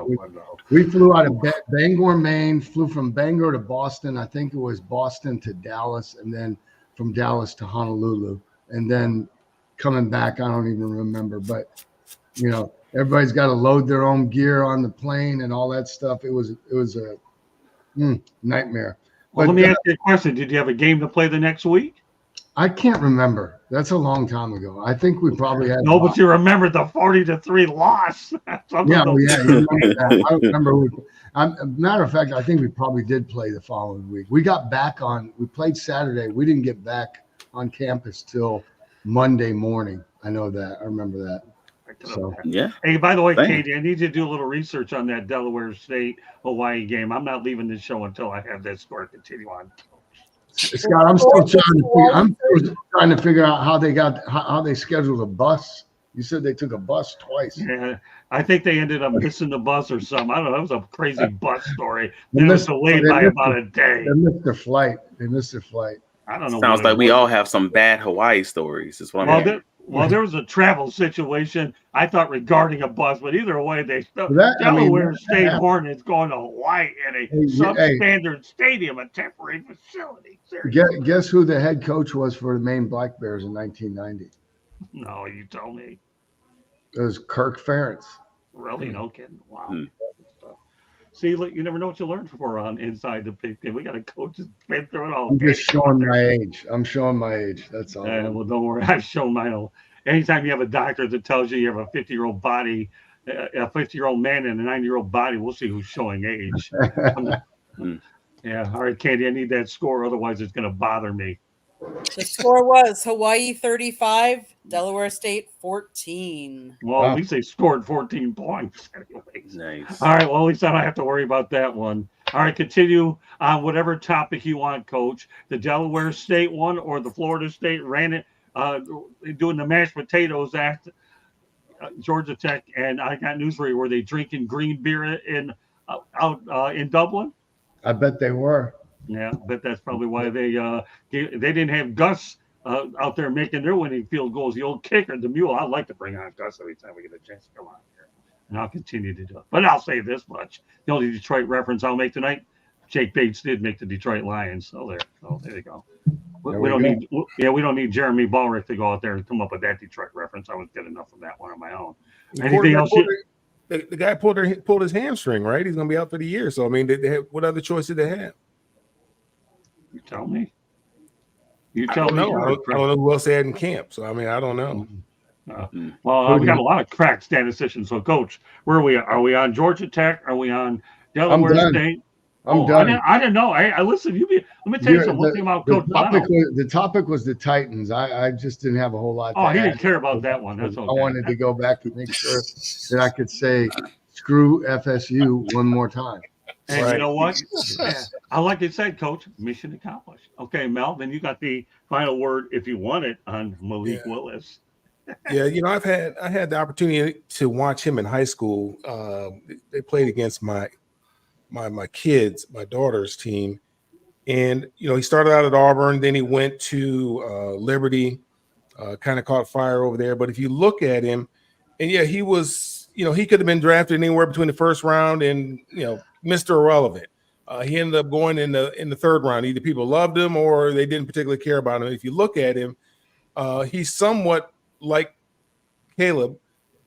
S3: we flew out of Bangor, Maine, flew from Bangor to Boston. I think it was Boston to Dallas, and then from Dallas to Honolulu. And then coming back, I don't even remember. But, everybody's got to load their own gear on the plane and all that stuff. It was a nightmare.
S1: Well, let me ask you a question. Did you have a game to play the next week?
S3: I can't remember. That's a long time ago. I think we probably had.
S1: No, but you remember the 40-3 loss.
S3: Yeah. You remember that. I don't remember. Matter of fact, I think we probably did play the following week. We played Saturday. We didn't get back on campus till Monday morning. I know that. I remember that. So
S2: yeah.
S1: Hey, by the way, Katie, I need you to do a little research on that Delaware State Hawaii game. I'm not leaving this show until I have that score continue on.
S3: Scott, I'm still trying to figure out how they scheduled a bus. You said they took a bus twice.
S1: Yeah, I think they ended up missing the bus or something. I don't know. It was a crazy bus story. It was delayed by about a day.
S3: They missed their flight.
S1: I don't know.
S2: Sounds like we all have some bad Hawaii stories. Is what I'm hearing.
S1: Well, there was a travel situation, I thought, regarding a bus, but either way, Delaware State Hornets going to Hawaii in a substandard stadium, a temporary facility. Seriously.
S3: Guess who the head coach was for the Maine Black Bears in 1990?
S1: No, you told me.
S3: It was Kirk Ferentz.
S1: Really? No kidding. Wow.
S2: Hmm.
S1: See, look, you never know what you learn for on Inside the Pig. We got a coach that's been through it all.
S3: I'm just showing my age. I'm showing my age. That's all.
S1: Well, don't worry. I've shown mine. Anytime you have a doctor that tells you you have a 50-year-old body, a 50-year-old man and a 90-year-old body, we'll see who's showing age. Yeah. All right, Candy, I need that score. Otherwise, it's going to bother me.
S6: The score was Hawaii 35, Delaware State 14.
S1: Well, at least they scored 14 points. Anyways.
S2: Nice.
S1: All right. Well, at least I don't have to worry about that one. All right. Continue on whatever topic you want, Coach. The Delaware State one or the Florida State ran it, doing the mashed potatoes at Georgia Tech. And I got news for you. Were they drinking green beer out in Dublin?
S3: I bet they were.
S1: Yeah, but that's probably why they didn't have Gus out there making their winning field goals. The old kicker, the mule. I'd like to bring on Gus every time we get a chance to come on here, and I'll continue to do it. But I'll say this much: the only Detroit reference I'll make tonight, Jake Bates did make the Detroit Lions. So there you go. We don't need Jeremy Ballrick to go out there and come up with that Detroit reference. I was good enough from that one on my own. Anything else?
S5: The guy pulled his hamstring, right? He's going to be out for the year. So I mean, what other choice did they have?
S1: You tell me. You
S5: I
S1: tell
S5: don't
S1: me.
S5: know. I don't know who else they had in camp. So I mean, I don't know.
S1: Well, we got a lot of crack statisticians. So, Coach, where are we? Are we on Georgia Tech? Are we on Delaware State?
S3: I'm done.
S1: I didn't know. I listen. Let me tell you something. One thing about Coach Bono.
S3: The topic was the Titans. I just didn't have a whole lot.
S1: Oh, he didn't care about that one. That's okay.
S3: I wanted to go back and make sure that I could say screw FSU one more time.
S1: And you know what? I like you said, Coach, mission accomplished. Okay, Mel, then you got the final word if you want it on Malik Willis.
S5: Yeah, I had the opportunity to watch him in high school. They played against my kids, my daughter's team. And, he started out at Auburn, then he went to Liberty, kind of caught fire over there. But if you look at him, and he was, he could have been drafted anywhere between the first round and, Mr. Irrelevant. He ended up going in the third round. Either people loved him or they didn't particularly care about him. If you look at him, he's somewhat like Caleb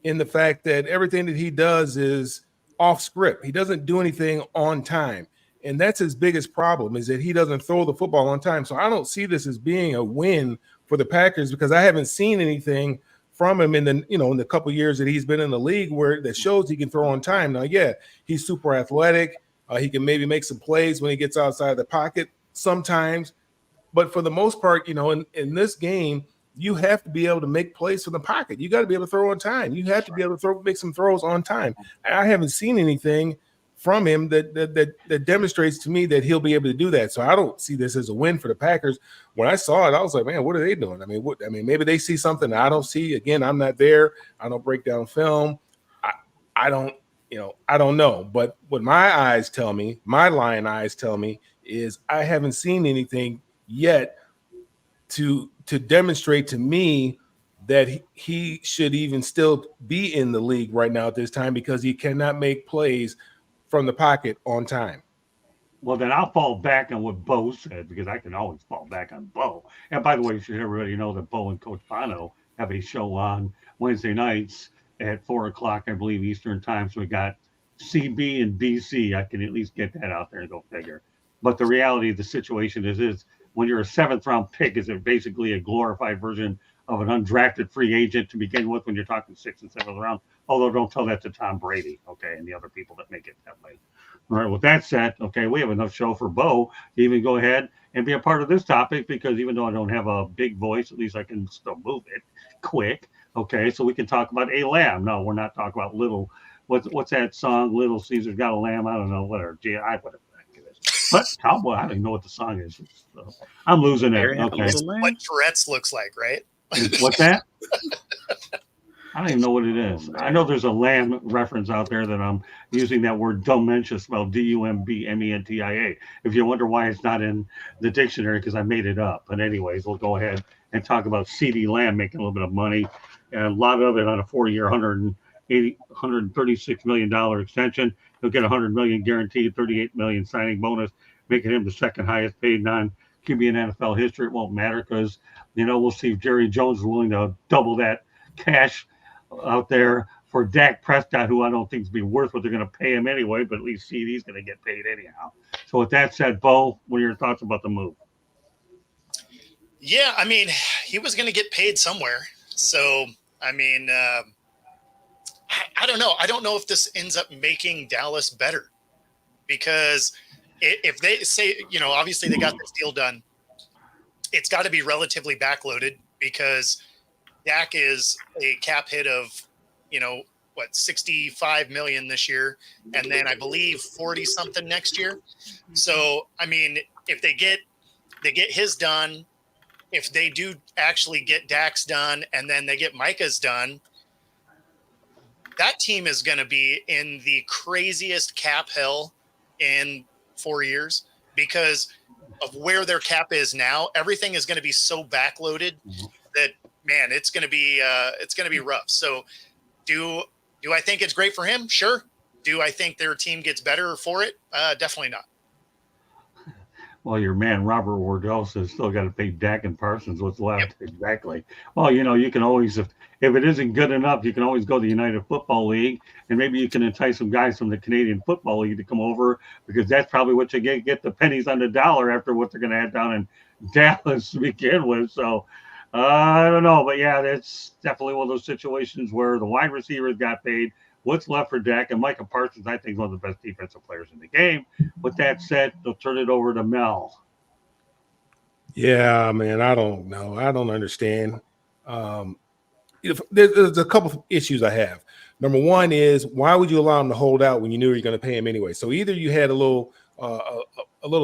S5: in the fact that everything that he does is off script. He doesn't do anything on time. And that's his biggest problem, is that he doesn't throw the football on time. So I don't see this as being a win for the Packers because I haven't seen anything from him in the couple of years that he's been in the league where that shows he can throw on time. Now, he's super athletic. He can maybe make some plays when he gets outside the pocket sometimes. But for the most part, in this game, you have to be able to make plays from the pocket. You got to be able to throw on time. You have to be able to make some throws on time. I haven't seen anything from him that demonstrates to me that he'll be able to do that. So I don't see this as a win for the Packers. When I saw it, I was like, man, what are they doing? I mean, maybe they see something I don't see. Again, I'm not there. I don't break down film. I don't know. But what my eyes tell me, my lion eyes tell me, is I haven't seen anything yet to demonstrate to me that he should even still be in the league right now at this time because he cannot make plays from the pocket on time.
S1: Well, then I'll fall back on what Bo said because I can always fall back on Bo. And by the way, you should everybody know that Bo and Coach Bono have a show on Wednesday nights at 4:00, I believe, Eastern time. So we got CB and BC. I can at least get that out there and go figure. But the reality of the situation is when you're a 7th round pick, is it basically a glorified version of an undrafted free agent to begin with when you're talking 6th and 7th round? Although don't tell that to Tom Brady, okay, and the other people that make it that way. All right, with that said, okay, we have enough show for Bo to even go ahead and be a part of this topic because even though I don't have a big voice, at least I can still move it quick. Okay, so we can talk about a lamb. No, we're not talking about little. What's that song? Little Caesar's Got a Lamb. I don't know. Whatever. Whatever it is. But Cowboy, I don't even know what the song is. So I'm losing it. Okay.
S4: What Tourette's looks like, right?
S1: What's that? I don't even know what it is. I know there's a lamb reference out there that I'm using that word dementia spelled DUMBMENTIA. If you wonder why it's not in the dictionary, because I made it up. But anyways, we'll go ahead and talk about CeeDee Lamb making a little bit of money, and a lot of it on a 4-year, $136 million extension. He'll get $100 million guaranteed, $38 million signing bonus, making him the second highest paid non-QB in NFL history. It won't matter because, we'll see if Jerry Jones is willing to double that cash out there for Dak Prescott, who I don't think is be worth what they're going to pay him anyway, but at least CD's going to get paid anyhow. So with that said, Bo, what are your thoughts about the move?
S4: Yeah, I mean, he was going to get paid somewhere. So, I mean, I don't know. I don't know if this ends up making Dallas better, because if they say, obviously they got this deal done, it's got to be relatively backloaded, because Dak is a cap hit of, 65 million this year, and then I believe 40 something next year. So, I mean, if they get his done, if they do actually get Dak's done, and then they get Micah's done, that team is going to be in the craziest cap hell in 4 years, because of where their cap is now. Everything is going to be so backloaded that, man, it's going to be rough. So do I think it's great for him? Sure. Do I think their team gets better for it? Definitely not.
S1: Well, your man Robert Wardell says still got to pay Dak and Parsons what's left. Yep. Exactly. Well, you can always, if it isn't good enough, you can always go to the United Football League, and maybe you can entice some guys from the Canadian Football League to come over, because that's probably what you get the pennies on the dollar after what they're going to have down in Dallas to begin with. So I don't know, but yeah, that's definitely one of those situations where the wide receivers got paid. What's left for Dak? And Micah Parsons, I think, is one of the best defensive players in the game. With that said, they'll turn it over to Mel.
S5: Yeah, man, I don't know. I don't understand. There's a couple of issues I have. Number one is, why would you allow him to hold out when you knew you were going to pay him anyway? So either you had a little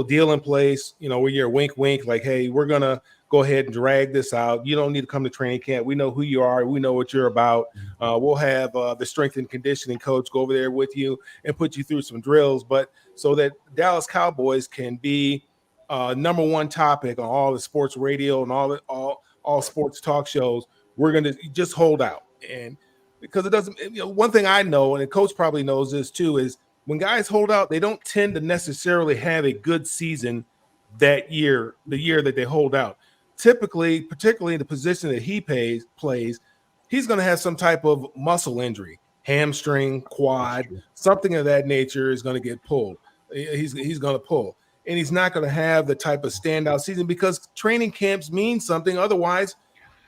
S5: deal in place, where you're wink, like, hey, we're going to go ahead and drag this out. You don't need to come to training camp. We know who you are. We know what you're about. We'll have the strength and conditioning coach go over there with you and put you through some drills, but so that Dallas Cowboys can be number one topic on all the sports radio and all sports talk shows. We're going to just hold out. And because it doesn't, one thing I know, and the coach probably knows this too, is when guys hold out, they don't tend to necessarily have a good season that year, the year that they hold out. Typically, particularly in the position that he plays, he's going to have some type of muscle injury, hamstring, quad, something of that nature is going to get pulled. He's going to pull, and he's not going to have the type of standout season, because training camps mean something. Otherwise,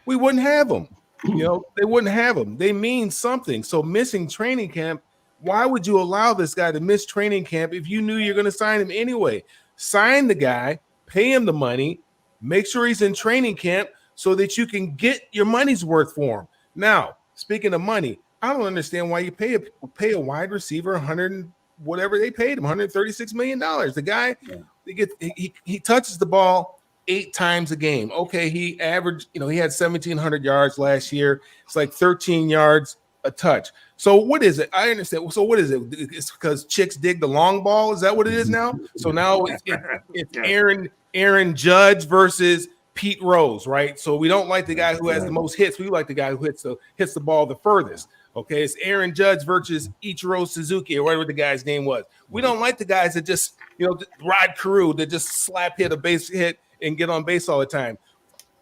S5: we wouldn't have them. They wouldn't have them. They mean something. So missing training camp, why would you allow this guy to miss training camp if you knew you're going to sign him anyway? Sign the guy, pay him the money, make sure he's in training camp so that you can get your money's worth for him. Now, speaking of money, I don't understand why you pay a wide receiver whatever they paid him, $136 million. The guy, he touches the ball 8 times a game. Okay, he averaged, he had 1,700 yards last year. It's like 13 yards a touch. So what is it? I understand. So what is it? It's because chicks dig the long ball. Is that what it is now? So now it's Aaron Judge versus Pete Rose, right? So we don't like the guy who has the most hits. We like the guy who hits the ball the furthest. Okay, it's Aaron Judge versus Ichiro Suzuki, or whatever the guy's name was. We don't like the guys that just, Rod Carew, that just slap hit a base hit and get on base all the time.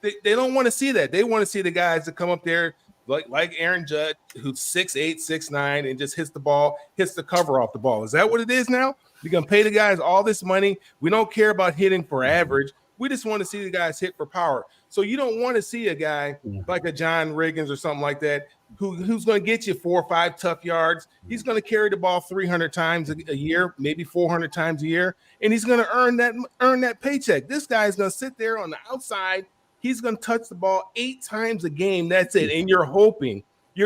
S5: They don't want to see that. They want to see the guys that come up there like Aaron Judge, who's 6'8", 6'9", and just hits the cover off the ball. Is that what it is now? You're going to pay the guys all this money. We don't care about hitting for average. We just want to see the guys hit for power. So you don't want to see a guy like a John Riggins or something like that who's going to get you 4 or 5 tough yards. He's going to carry the ball 300 times a year, maybe 400 times a year, and he's going to earn that paycheck. This guy is going to sit there on the outside. He's going to touch the ball 8 times a game. That's it. And you're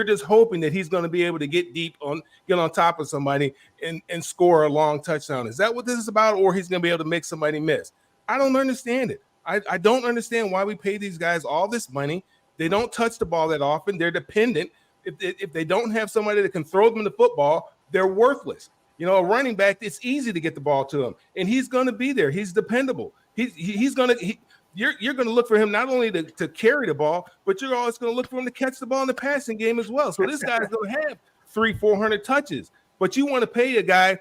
S5: just hoping that he's going to be able to get on top of somebody and score a long touchdown. Is that what this is about? Or he's going to be able to make somebody miss? I don't understand it. I don't understand why we pay these guys all this money. They don't touch the ball that often. They're dependent. If they don't have somebody that can throw them the football, they're worthless. A running back, it's easy to get the ball to him, and he's going to be there. He's dependable. You're going to look for him not only to carry the ball, but you're always going to look for him to catch the ball in the passing game as well. So this guy's going to have 300-400 touches, but you want to pay a guy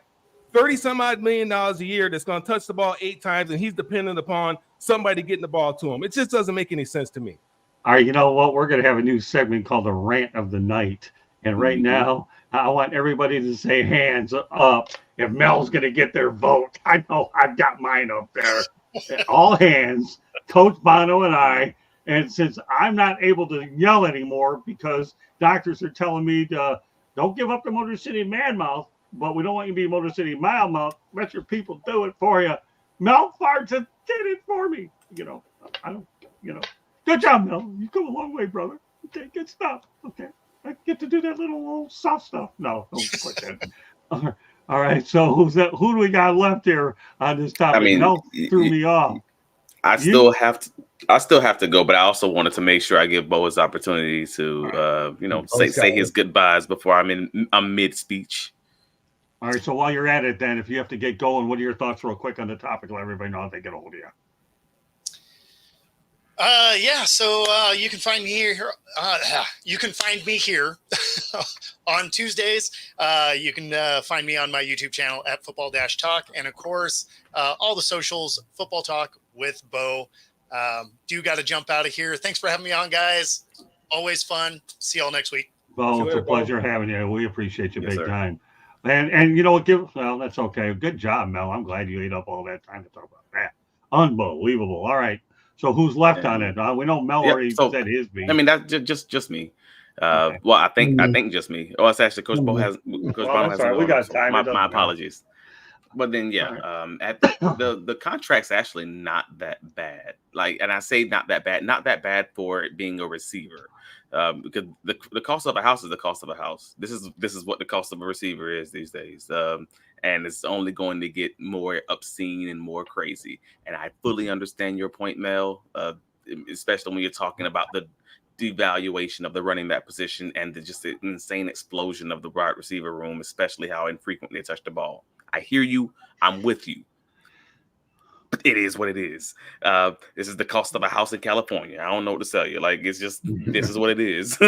S5: $30-some-odd million a year that's going to touch the ball 8 times, and he's dependent upon somebody getting the ball to him. It just doesn't make any sense to me.
S1: All right, you know what? We're going to have a new segment called the Rant of the Night. And right now, I want everybody to say hands up if Mel's going to get their vote. I know I've got mine up there. All hands, Coach Bono and I. And since I'm not able to yell anymore because doctors are telling me to don't give up the Motor City man mouth, but we don't want you to be Motor City mild mouth. Let your people do it for you. Mel Farts did it for me. I don't, Good job, Mel. You come a long way, brother. Okay, good stuff. Okay. I get to do that little soft stuff. No, don't quit that. All right. So who do we got left here on this topic?
S2: I mean,
S1: Mel threw me off.
S2: I still have to go, but I also wanted to make sure I give Bo his opportunity to say his goodbyes before I'm mid speech.
S1: All right. So while you're at it, then, if you have to get going, what are your thoughts, real quick, on the topic? Let everybody know how they get a hold of you.
S4: So you can find me here. You can find me here on Tuesdays. You can find me on my YouTube channel at Football-Talk, and of course, all the socials, Football Talk with Bo. Do got to jump out of here. Thanks for having me on, guys. Always fun. See y'all next week.
S1: Bo, it's a pleasure having you. We appreciate you big
S2: sir.
S1: time. And you know what? That's okay. Good job, Mel. I'm glad you ate up all that time to talk about that. Unbelievable. All right. So who's left on it? We know Mel already said his piece.
S2: I mean, that's just me. Okay. Well, I think just me. Oh, it's actually Coach Bo has. Coach Bo has.
S1: Sorry, we got time.
S2: My apologies. But then, at the contract's actually not that bad. And I say not that bad for it being a receiver, because the cost of a house is the cost of a house. This is what the cost of a receiver is these days, and it's only going to get more obscene and more crazy. And I fully understand your point, Mel, especially when you're talking about the devaluation of the running back position and the insane explosion of the wide receiver room, especially how infrequently they touch the ball. I hear you. I'm with you. But it is what it is. This is the cost of a house in California. I don't know what to tell you. It's just, this is what it is.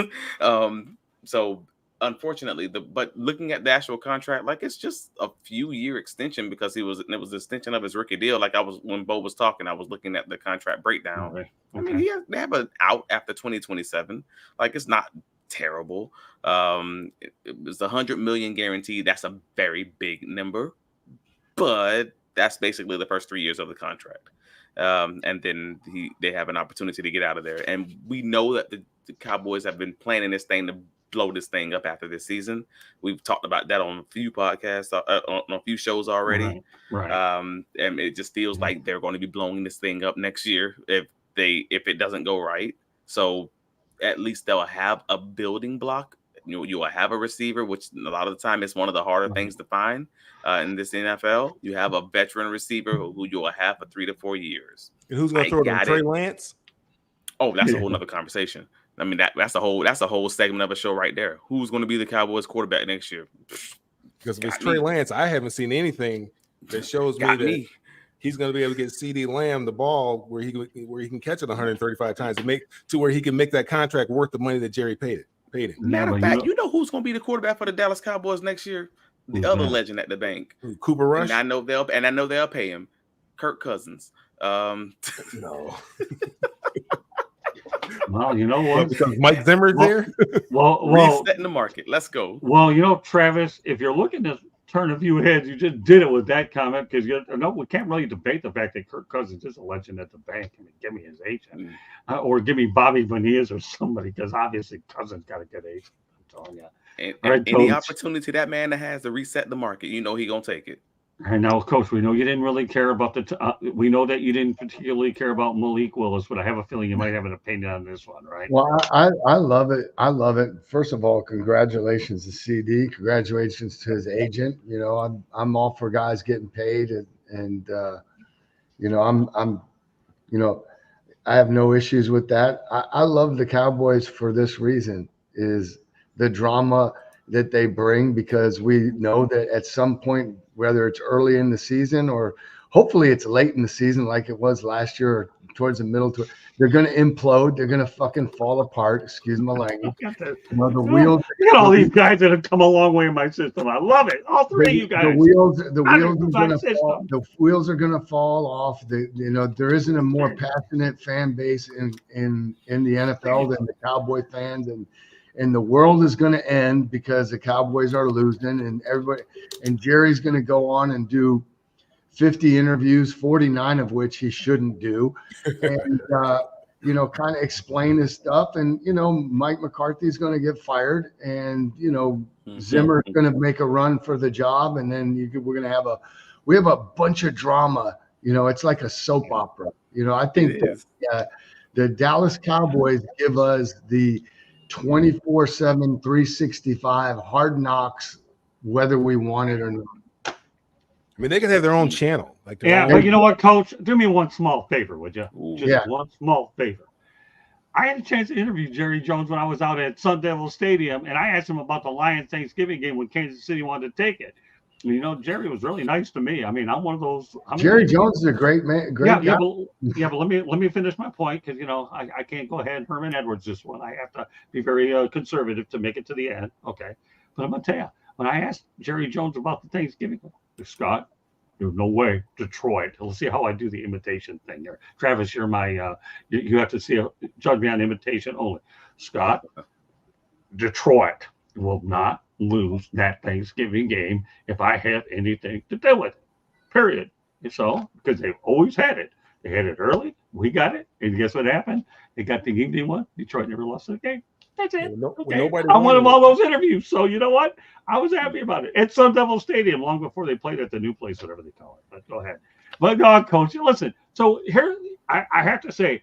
S2: So unfortunately, but looking at the actual contract, it's just a few-year extension because it was the extension of his rookie deal. When Bo was talking, I was looking at the contract breakdown. Okay. I mean, they have an out after 2027. It's not terrible. It was $100 million guaranteed. That's a very big number, but that's basically the first 3 years of the contract. And then they have an opportunity to get out of there. And we know that the Cowboys have been planning this thing to blow this thing up after this season. We've talked about that on a few podcasts, on a few shows already. Right. And it just feels like they're going to be blowing this thing up next year if it doesn't go right. So at least they'll have a building block. You will have a receiver, which a lot of the time is one of the harder things to find in this NFL. You have a veteran receiver who you will have for 3 to 4 years.
S5: And who's going to throw it on Trey Lance?
S2: Oh, that's a whole nother conversation. I mean, that's a whole segment of a show right there. Who's going to be the Cowboys quarterback next year?
S5: Because if it's Trey Lance, I haven't seen anything that shows me that he's going to be able to get CeeDee Lamb the ball where he can catch it 135 times to where he can make that contract worth the money that Jerry paid him.
S2: Matter of fact, you know who's going to be the quarterback for the Dallas Cowboys next year? The other legend at the bank,
S5: Cooper Rush.
S2: And I know they'll pay him. Kirk Cousins.
S5: No.
S1: Well, you know what?
S5: Because Mike Zimmer's there.
S2: Well, resetting the market. Let's go.
S1: Well, Travis, if you're looking to turn a few heads, you just did it with that comment because we can't really debate the fact that Kirk Cousins is a legend at the bank. I mean, give me his agent, or give me Bobby Bonilla or somebody, because obviously Cousins got a good agent. I'm telling you.
S2: And any opportunity that man has to reset the market, he's gonna take it.
S1: I know, Coach. We know you didn't really care about we know that you didn't particularly care about Malik Willis, but I have a feeling you might have an opinion on this one, right?
S3: Well, I love it. I love it. First of all, congratulations to CD. Congratulations to his agent. I'm all for guys getting paid, and I have no issues with that. I love the Cowboys for this reason: is the drama that they bring, because we know that at some point, whether it's early in the season or hopefully it's late in the season like it was last year or towards the middle, they're going to implode. They're going to fucking fall apart. Excuse my language. The wheels.
S1: Look at all these guys that have come a long way in my system. I love it. All three of you guys.
S3: The wheels are going to fall off. There isn't a more passionate fan base in the NFL than the Cowboy fans, and the world is going to end because the Cowboys are losing, and everybody, and Jerry's going to go on and do 50 interviews, 49 of which he shouldn't do, and kind of explain his stuff. And Mike McCarthy's going to get fired, and Zimmer's going to make a run for the job, and then we're going to have a bunch of drama. It's like a soap opera. I think the Dallas Cowboys give us the 24/7, 365 hard knocks, whether we want it or not.
S5: I mean, they could have their own channel.
S1: But you know what, Coach? Do me one small favor, would you?
S3: Yeah.
S1: One small favor. I had a chance to interview Jerry Jones when I was out at Sun Devil Stadium, and I asked him about the Lions Thanksgiving game when Kansas City wanted to take it. Jerry was really nice to me. I mean, I'm one of those.
S3: Jerry Jones is a great man. Great guy.
S1: But let me finish my point, because I can't go ahead and Herman Edwards this one. I have to be very conservative to make it to the end. Okay, but I'm gonna tell you, when I asked Jerry Jones about the Thanksgiving, Scott, there's no way Detroit. Let's see how I do the imitation thing here. Travis, you're my. You have to judge me on imitation only. Scott, Detroit will not lose that Thanksgiving game if I have anything to do with it. Period. And so, because they've always had it. They had it early. We got it. And guess what happened? They got the evening one. Detroit never lost the game. That's it. Okay. I won all those interviews. So you know what? I was happy about it. At Sun Devil Stadium long before they played at the new place, whatever they call it. But go ahead. But no, Coach, listen. So here, I have to say,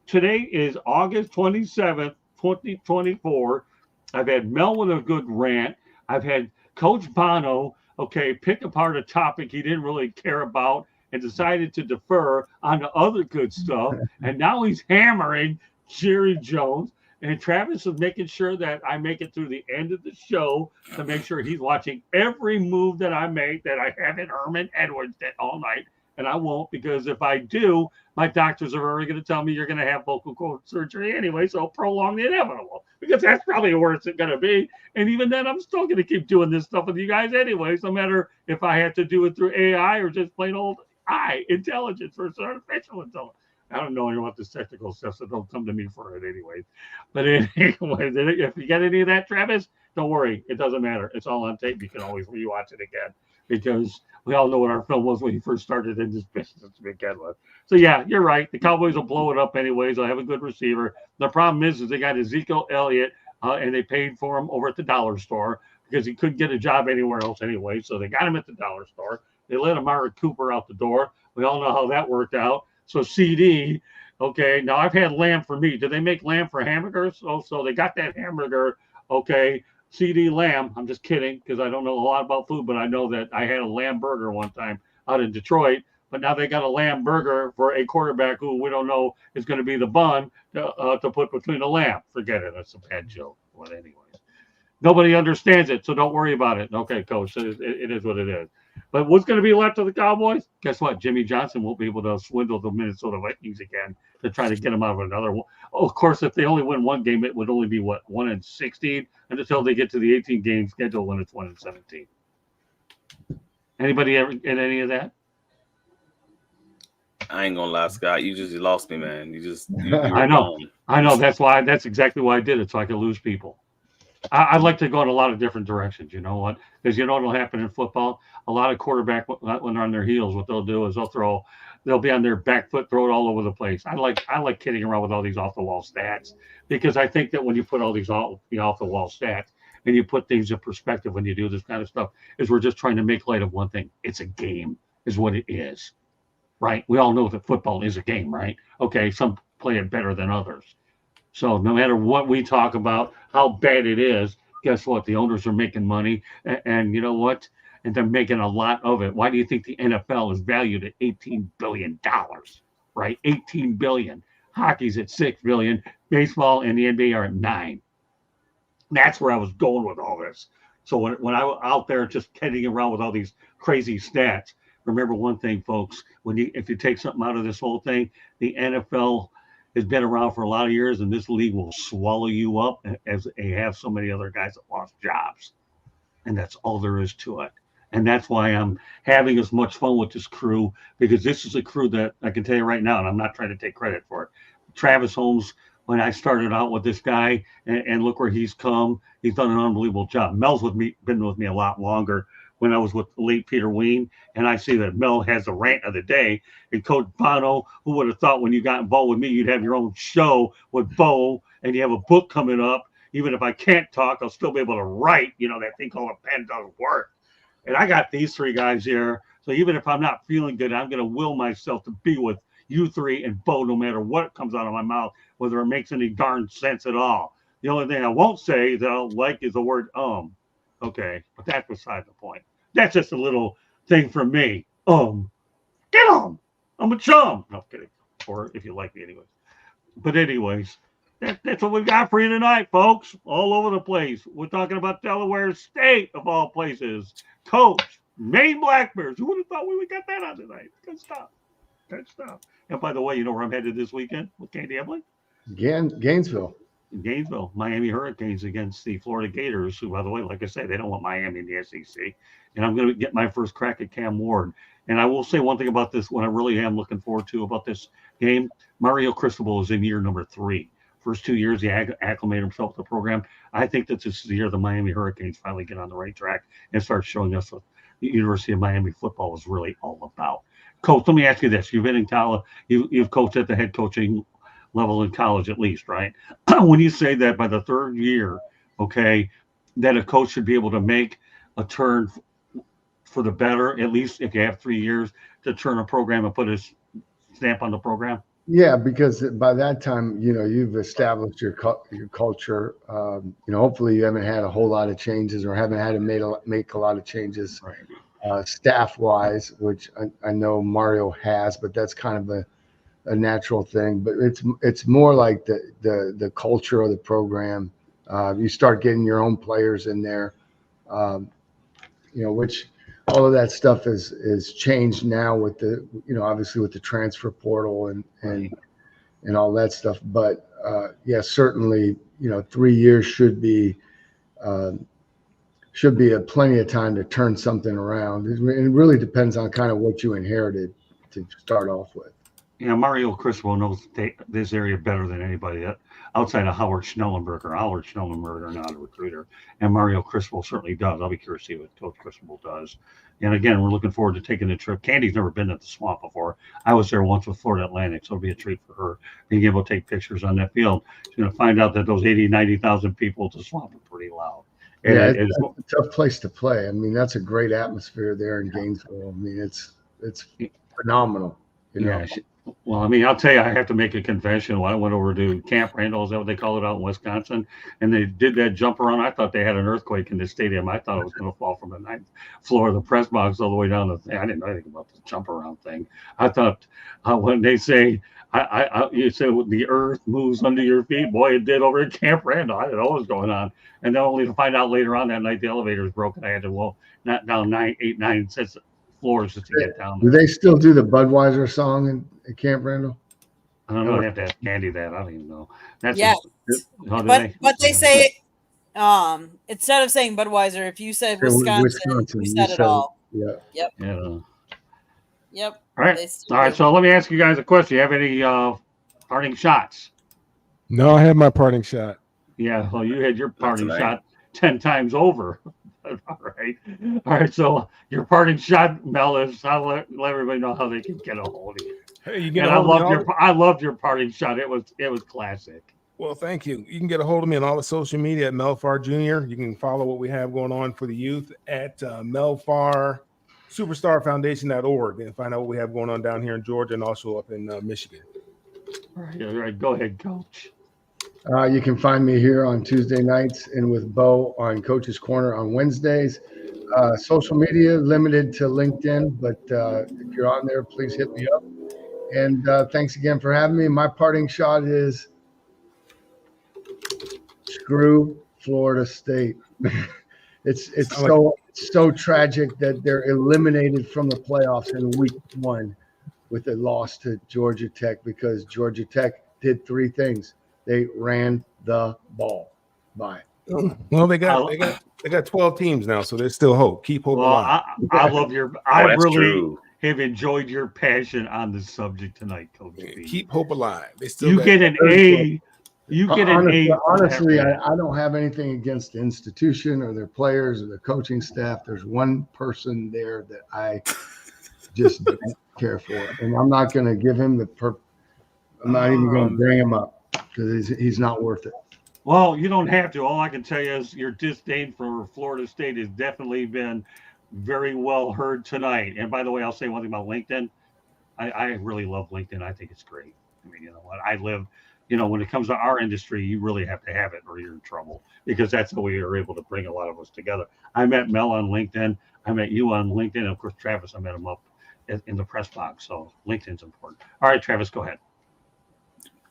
S1: today is August 27th, 2024. I've had Mel with a good rant. I've had Coach Bono, pick apart a topic he didn't really care about and decided to defer on the other good stuff. And now he's hammering Jerry Jones. And Travis is making sure that I make it through the end of the show to make sure he's watching every move that I make, that I haven't Herman Edwards did all night. And I won't, because if I do, my doctors are already going to tell me you're going to have vocal cord surgery anyway. So prolong the inevitable, because that's probably the worst it's going to be. And even then, I'm still going to keep doing this stuff with you guys anyways, no matter if I have to do it through AI or just plain old intelligence versus artificial intelligence. I don't know anything about this technical stuff, so don't come to me for it anyways. But anyway, if you get any of that, Travis, don't worry. It doesn't matter. It's all on tape. You can always rewatch it again, because we all know what our film was when he first started in this business to begin with. So, yeah, you're right. The Cowboys will blow it up anyways. They'll have a good receiver. The problem is they got Ezekiel Elliott, and they paid for him over at the dollar store because he couldn't get a job anywhere else anyway. So they got him at the dollar store. They let Amari Cooper out the door. We all know how that worked out. So CD, now I've had lamb for meat. Did they make lamb for hamburgers? Oh, so they got that hamburger, CD lamb. I'm just kidding, because I don't know a lot about food, but I know that I had a lamb burger one time out in Detroit. But now they got a lamb burger for a quarterback who we don't know is going to be the bun to put between the lamb. Forget it. That's a bad joke. But anyways, nobody understands it, so don't worry about it. Okay, Coach, it is what it is. But what's going to be left of the Cowboys? Guess what? Jimmy Johnson won't be able to swindle the Minnesota Vikings again to try to get them out of another one. Oh, of course, if they only win one game, it would only be 1-16, and until they get to the 18-game schedule when it's 1-17. Anybody ever in any of that?
S2: I ain't gonna lie, Scott. You lost me, man. You
S1: I know. That's exactly why I did it, so I could lose people. I'd like to go in a lot of different directions. You know what? Because you know what'll happen in football? A lot of quarterbacks, when they're on their heels, what they'll do is they'll be on their back foot, throw it all over the place. I like kidding around with all these off the wall stats, because I think that when you put all these off the wall stats and you put things in perspective when you do this kind of stuff, is we're just trying to make light of one thing. It's a game, is what it is, right? We all know that football is a game, right? Okay, some play it better than others. So no matter what we talk about, how bad it is, guess what? The owners are making money, and you know what? And they're making a lot of it. Why do you think the NFL is valued at $18 billion, right? $18 billion. Hockey's at $6 billion. Baseball and the NBA are at $9 billion. That's where I was going with all this. So when I was out there just kidding around with all these crazy stats, remember one thing, folks. If you take something out of this whole thing, the NFL has been around for a lot of years, and this league will swallow you up, as they have so many other guys that lost jobs. And that's all there is to it. And that's why I'm having as much fun with this crew, because this is a crew that I can tell you right now, and I'm not trying to take credit for it. Travis Holmes when I started out with this guy, and look where he's come. He's done an unbelievable job. Mel's been with me a lot longer when I was with the late Peter Ween, and I see that Mel has the rant of the day. And Coach Bono, who would have thought when you got involved with me, you'd have your own show with Bo, and you have a book coming up. Even if I can't talk, I'll still be able to write. You know, that thing called a pen does work. And I got these three guys here. So even if I'm not feeling good, I'm going to will myself to be with you three and Bo, no matter what comes out of my mouth, whether it makes any darn sense at all. The only thing I won't say that I don't like is the word Okay, but that's beside the point. That's just a little thing from me. Get on. I'm a chum. No kidding. Or if you like me, anyways. But anyways, that's what we've got for you tonight, folks. All over the place. We're talking about Delaware State, of all places. Coach, Maine Black Bears. Who would have thought we would get that on tonight? Good stuff. Good stuff. And by the way, you know where I'm headed this weekend with Candy Eblin?
S3: Gainesville.
S1: In Gainesville, Miami Hurricanes against the Florida Gators, who, by the way, like I say, they don't want Miami in the SEC. And I'm going to get my first crack at Cam Ward. And I will say one thing about this, what I really am looking forward to about this game, Mario Cristobal is in year number 3. First 2 years, he acclimated himself to the program. I think that this is the year the Miami Hurricanes finally get on the right track and start showing us what the University of Miami football is really all about. Coach, let me ask you this. You've been in college. You've coached at the head coaching level in college at least, right? When you say that by the 3rd year, okay, that a coach should be able to make a turn for the better, at least if you have 3 years to turn a program and put his stamp on the program?
S3: Yeah, because by that time, you know, you've established your culture. You know, hopefully you haven't had a whole lot of changes or haven't had to make a lot of changes staff-wise, which I know Mario has, but that's kind of a natural thing. But it's more like the culture of the program. You start getting your own players in there, you know, which all of that stuff is changed now with the, you know, obviously with the transfer portal and all that stuff. But yeah, certainly, you know, 3 years should be a plenty of time to turn something around. It really depends on kind of what you inherited to start off with.
S1: You know, Mario Cristobal knows this area better than anybody outside of Howard Schnellenberger. Howard Schnellenberger, not a recruiter, and Mario Cristobal certainly does. I'll be curious to see what Coach Cristobal does. And again, we're looking forward to taking a trip. Candy's never been at the Swamp before. I was there once with Florida Atlantic, so it'll be a treat for her being able to take pictures on that field. She's going to find out that those 80, 90,000 people at the Swamp are pretty loud. And
S3: yeah, it's a tough place to play. I mean, that's a great atmosphere there in Gainesville. I mean, it's phenomenal. You know?
S1: Yeah. Well, I mean, I'll tell you, I have to make a confession. When I went over to Camp Randall, is that what they call it out in Wisconsin? And they did that jump around. I thought they had an earthquake in the stadium. I thought it was going to fall from the 9th floor of the press box all the way down to I didn't know anything about the jump around thing. I thought when they say, you say the earth moves under your feet, boy, it did over at Camp Randall. I didn't know what was going on. And then only to find out later on that night the elevator's broken. I had to not down 9 floors just to get down there.
S3: Do they still do the Budweiser song at Camp Randall?
S1: I don't know. I have to ask Candy that. I don't even know. That's
S6: yes. But they say instead of saying Budweiser, if you said Wisconsin, you said it all.
S3: Yeah.
S6: Yep.
S1: Yeah.
S6: Yep.
S1: All right. So let me ask you guys a question. You have any parting shots?
S5: No, I had my parting shot.
S1: Yeah. Well, you had your parting shot 10 times over. All right. So your parting shot, Mel, is I'll let everybody know how they can get a hold of you.
S5: Hey, you get
S1: and I loved your parting shot. It was classic.
S5: Well, thank you. You can get a hold of me on all the social media at Melfar Jr. You can follow what we have going on for the youth at Melfar Superstarfoundation.org and find out what we have going on down here in Georgia and also up in Michigan.
S1: All right. Go ahead, Coach.
S3: You can find me here on Tuesday nights and with Bo on Coach's Corner on Wednesdays. Social media limited to LinkedIn, but if you're on there, please hit me up. And thanks again for having me. My parting shot is screw Florida State. It's so tragic that they're eliminated from the playoffs in week 1 with a loss to Georgia Tech because Georgia Tech did 3 things. They ran the ball. Bye.
S5: Well, they got 12 teams now, so there's still hope. Keep hope alive.
S1: I love I really
S2: true.
S1: Have enjoyed your passion on this subject tonight, Coach B.
S5: Keep hope alive. They still
S1: get an A. You get an
S3: honestly,
S1: A.
S3: honestly I don't have anything against the institution or their players or the coaching staff. There's one person there that I just don't care for, and I'm not going to give him I'm not even going to bring him up because he's not worth it.
S1: Well, you don't have to. All I can tell you is your disdain for Florida State has definitely been very well heard tonight. And by the way, I'll say one thing about LinkedIn. I really love LinkedIn. I think it's great. I mean, you know what? I live, you know, when it comes to our industry, you really have to have it or you're in trouble because that's the way you're able to bring a lot of us together. I met Mel on LinkedIn. I met you on LinkedIn. And of course, Travis, I met him up in the press box. So LinkedIn's important. All right, Travis, go ahead.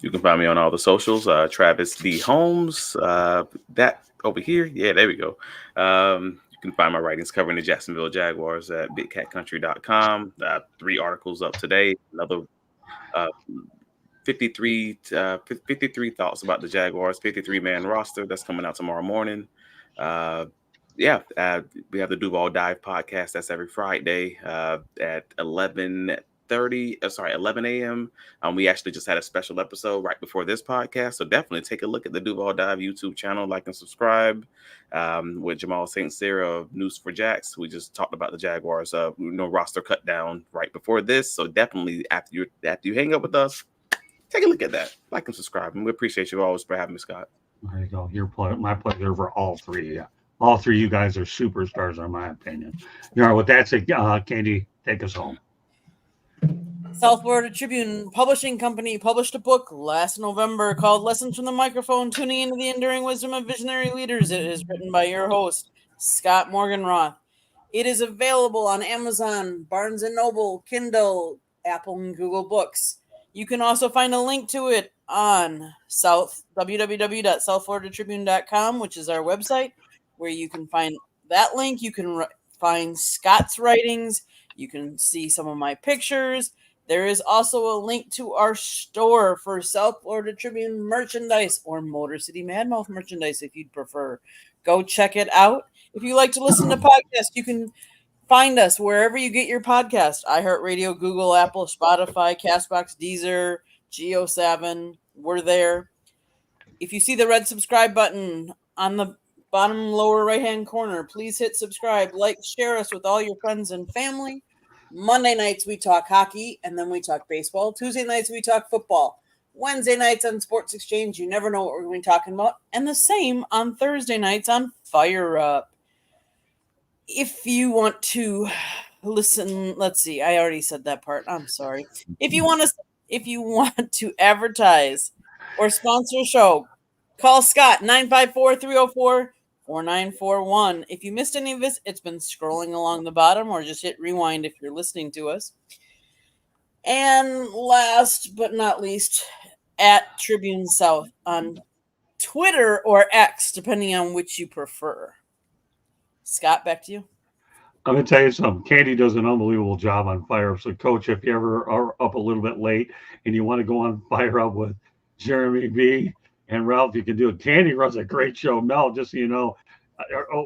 S2: You can find me on all the socials. Travis D. Holmes. That over here. Yeah, there we go. You can find my writings covering the Jacksonville Jaguars at bigcatcountry.com. 3 articles up today. Another 53 thoughts about the Jaguars, 53-man roster. That's coming out tomorrow morning. We have the Duval Dive podcast. That's every Friday at 11 a.m. We actually just had a special episode right before this podcast. So definitely take a look at the Duval Dive YouTube channel, like and subscribe with Jamal St. Cyr of News for Jacks. We just talked about the Jaguars, roster cut down right before this. So definitely after you hang up with us, take a look at that, like and subscribe. And we appreciate you always for having me, Scott.
S1: There you go. My pleasure for all three. Yeah. All three of you guys are superstars, in my opinion. You know, with that said, Candy, take us home.
S6: South Florida Tribune Publishing Company published a book last November called Lessons from the Microphone, Tuning into the Enduring Wisdom of Visionary Leaders. It is written by your host, Scott Morganroth. It is available on Amazon, Barnes & Noble, Kindle, Apple, and Google Books. You can also find a link to it on www.southfloridatribune.com, which is our website, where you can find that link. You can find Scott's writings. You can see some of my pictures. There is also a link to our store for South Florida Tribune merchandise or Motor City Madmouth merchandise if you'd prefer. Go check it out. If you like to listen to podcasts, you can find us wherever you get your podcast. iHeartRadio, Google, Apple, Spotify, CastBox, Deezer, Geo7. We're there. If you see the red subscribe button on the bottom lower right-hand corner, please hit subscribe, like, share us with all your friends and family. Monday nights, we talk hockey, and then we talk baseball. Tuesday nights, we talk football. Wednesday nights on Sports Exchange, you never know what we're going to be talking about. And the same on Thursday nights on Fire Up. If you want to listen, let's see, I already said that part. I'm sorry. If you want to advertise or sponsor a show, call Scott, 954-304-4941. If you missed any of this, it's been scrolling along the bottom, or just hit rewind if you're listening to us. And last but not least, at Tribune South on Twitter or X, depending on which you prefer. Scott, back to you.
S1: I'm going to tell you something. Candy does an unbelievable job on Fire Up. So, Coach, if you ever are up a little bit late and you want to go on Fire Up with Jeremy B. and Ralph, you can do it. Candy runs a great show. Mel, just so you know,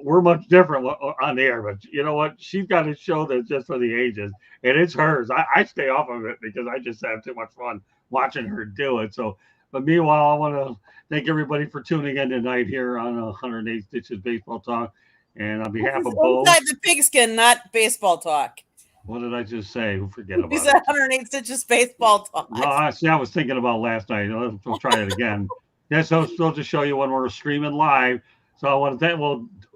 S1: we're much different on the air, but you know what? She's got a show that's just for the ages, and it's hers. I stay off of it because I just have too much fun watching her do it. So, but meanwhile, I want to thank everybody for tuning in tonight here on 108 Stitches Baseball Talk. And on behalf of Bo,
S6: inside the pigskin, not baseball talk.
S1: What did I just say? Forget about
S6: You
S1: it.
S6: said 108 Stitches Baseball Talk.
S1: No, I was thinking about last night. Let's try it again. Yeah, so still to show you when we're streaming live. So I want to thank,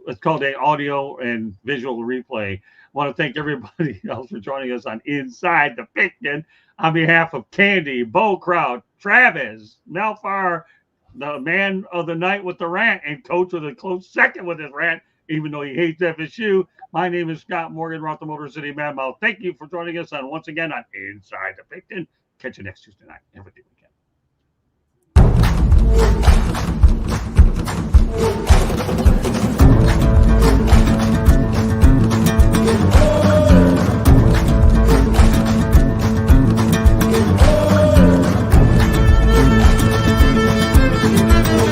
S1: it's called an audio and visual replay. I want to thank everybody else for joining us on Inside the Pigskin. On behalf of Candy, Bo Kraut, Travis, Mel Farr, the man of the night with the rant, and Coach with a close second with his rant, even though he hates FSU. My name is Scott Morganroth, the Motor City Madmouth. Thank you for joining us once again on Inside the Pigskin. Catch you next Tuesday night. Have a good weekend.